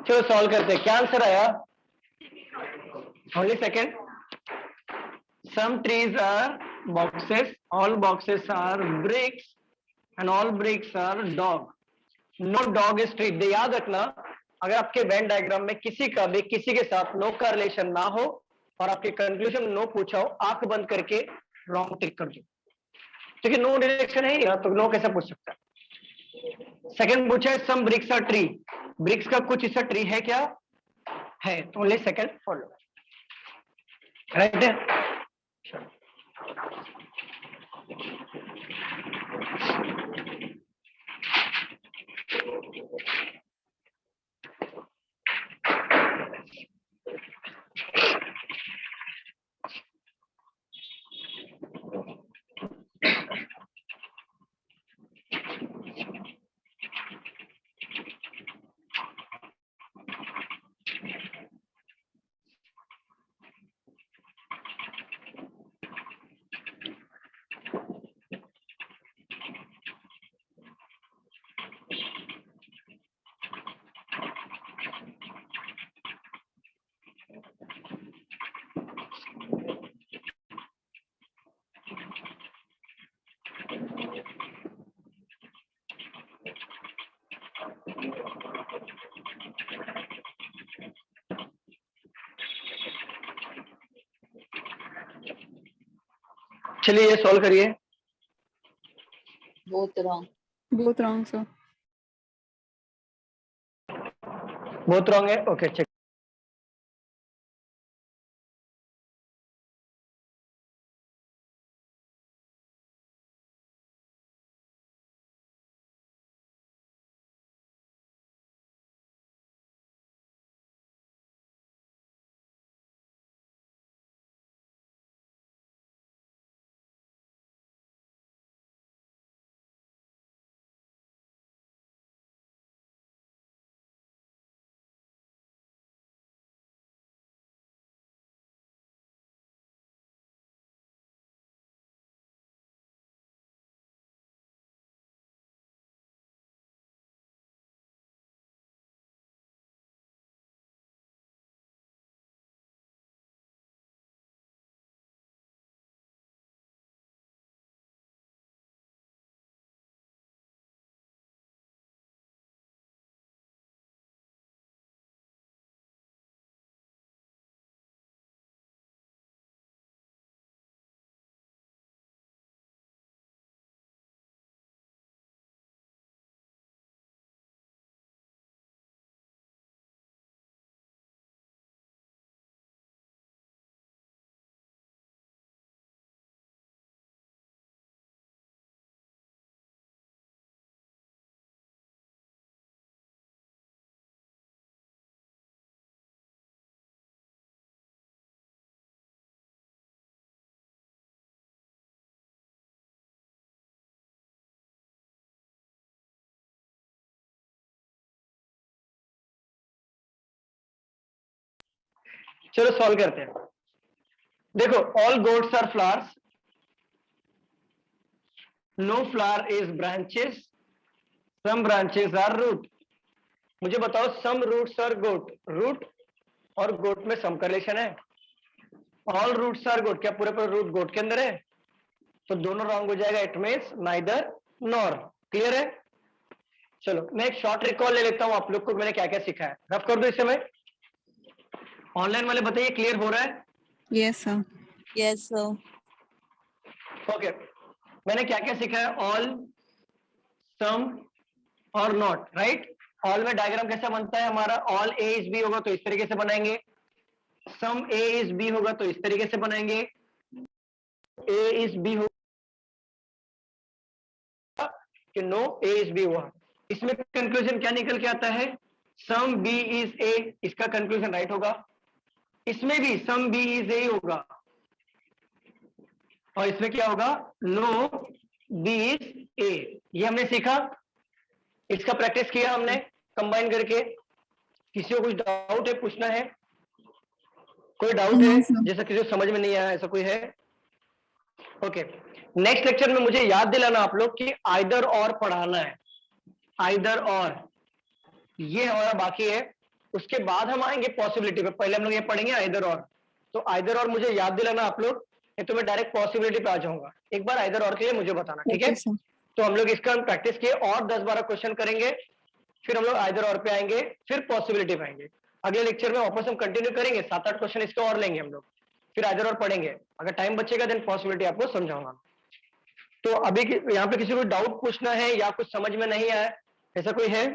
चलो सॉल्व करते हैं, क्या आंसर आया? Only second. Some trees are boxes, all boxes are bricks and all bricks are dog, no dog is tree. याद रखना, अगर आपके वेन डायग्राम में किसी का भी किसी के साथ नो का रिलेशन ना हो और आपके कंक्लूजन नो पूछा हो, आंख बंद करके रॉन्ग टिक कर दो, क्योंकि नो रिलेशन है या तो नो कैसे पूछ सकता है। सेकंड पूछा है सम ब्रिक्स आर ट्री, ब्रिक्स का कुछ ऐसा ट्री है क्या? है, ओनली सेकंड फॉलो, राइट है। चलिए ये सॉल्व करिए। both wrong. Both wrong, sir. बहुत रॉन्ग है, ओके चेक। चलो सॉल्व करते हैं। देखो, all goats are flowers, no flower is branches, some branches are root. मुझे बताओ some roots are goat, root और गोट में सम का रिलेशन है। ऑल रूट्स आर गोट, क्या पूरे पूरे रूट गोट के अंदर है? तो दोनों रॉन्ग हो जाएगा, it means neither nor. Clear है? चलो मैं एक शॉर्ट रिकॉल ले लेता हूं आप लोग को, मैंने क्या क्या सीखा है, रफ कर दो इस समय। ऑनलाइन वाले बताइए क्लियर हो रहा है? Yes, sir. Yes, sir. Okay, मैंने क्या क्या सीखा है? ऑल, सम और नॉट, राइट। ऑल में डायग्राम कैसा बनता है हमारा? ऑल ए इज बी होगा तो इस तरीके से बनाएंगे, सम ए इज बी होगा तो इस तरीके से बनाएंगे, ए इज बी होगा कि नो ए इज बी हुआ। इसमें कंक्लूजन क्या निकल के आता है? सम बी इज ए, इसका कंक्लूजन राइट होगा। इसमें भी सम बी इज ए होगा, और इसमें क्या होगा? No B is A. ये हमने सीखा, इसका प्रैक्टिस किया हमने कंबाइन करके। किसी को कुछ डाउट है, पूछना है? कोई डाउट है No, sir. जैसा किसी को समझ में नहीं आया, ऐसा कोई है? ओके, नेक्स्ट लेक्चर में मुझे याद दिलाना आप लोग कि आइदर और पढ़ाना है, आइदर और, ये हमारा बाकी है। उसके बाद हम आएंगे पॉसिबिलिटी पे, पहले हम लोग ये पढ़ेंगे आइदर और। तो आइदर और मुझे याद दिलाना आप लोग, नहीं तो मैं डायरेक्ट पॉसिबिलिटी पे आ जाऊंगा। एक बार आइदर और के लिए मुझे बताना, ठीक है? Okay, sir. तो हम लोग इसका हम प्रैक्टिस किए और 10-12 क्वेश्चन करेंगे, फिर हम लोग आइदर और पे आएंगे, फिर पॉसिबिलिटी पे आएंगे। अगले लेक्चर में वापस हम कंटिन्यू करेंगे, 7-8 क्वेश्चन इसका और लेंगे हम लोग, फिर आइदर और पढ़ेंगे। अगर टाइम बचेगा देन पॉसिबिलिटी आपको समझाऊंगा। तो अभी यहाँ पे किसी को डाउट पूछना है या कुछ समझ में नहीं आया, ऐसा कोई है?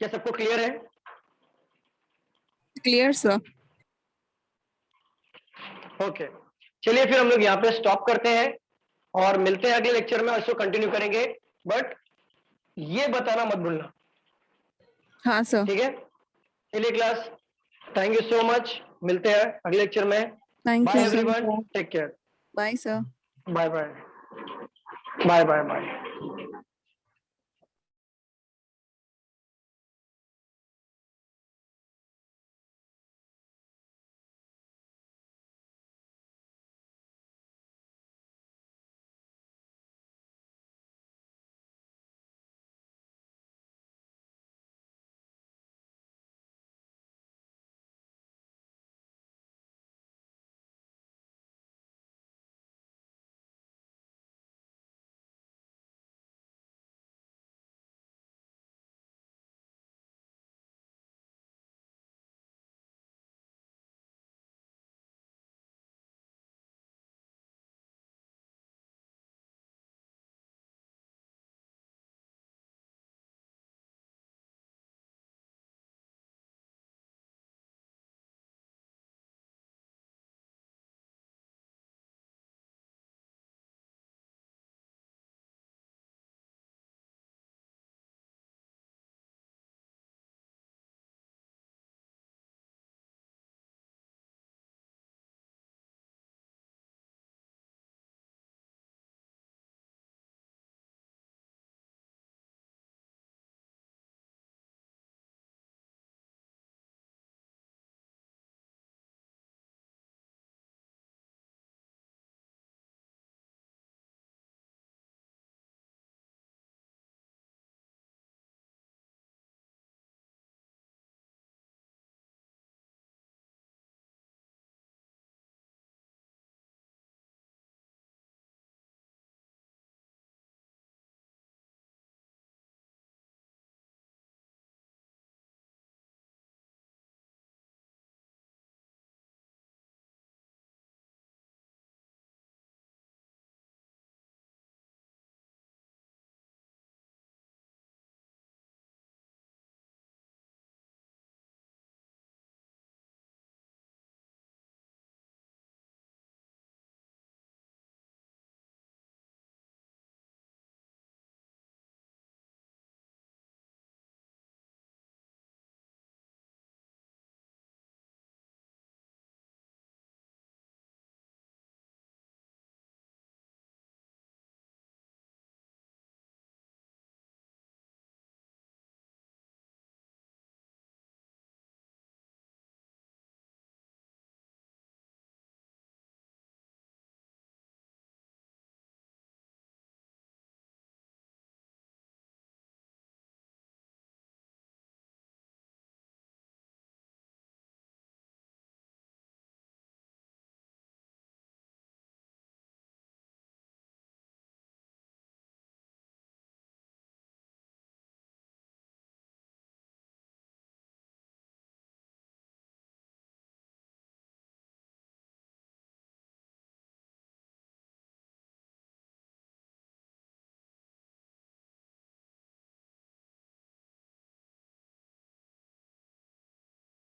क्या सबको क्लियर है? Clear, sir. ओके चलिए फिर हम लोग यहाँ पे स्टॉप करते हैं और मिलते हैं अगले लेक्चर में, इसको कंटिन्यू करेंगे, बट ये बताना मत भूलना, हाँ सर. ठीक है? चलिए class, thank you so much, मिलते हैं अगले लेक्चर में। Thank bye you, sir. Everyone, take care, Bye, sir. Bye bye bye bye bye.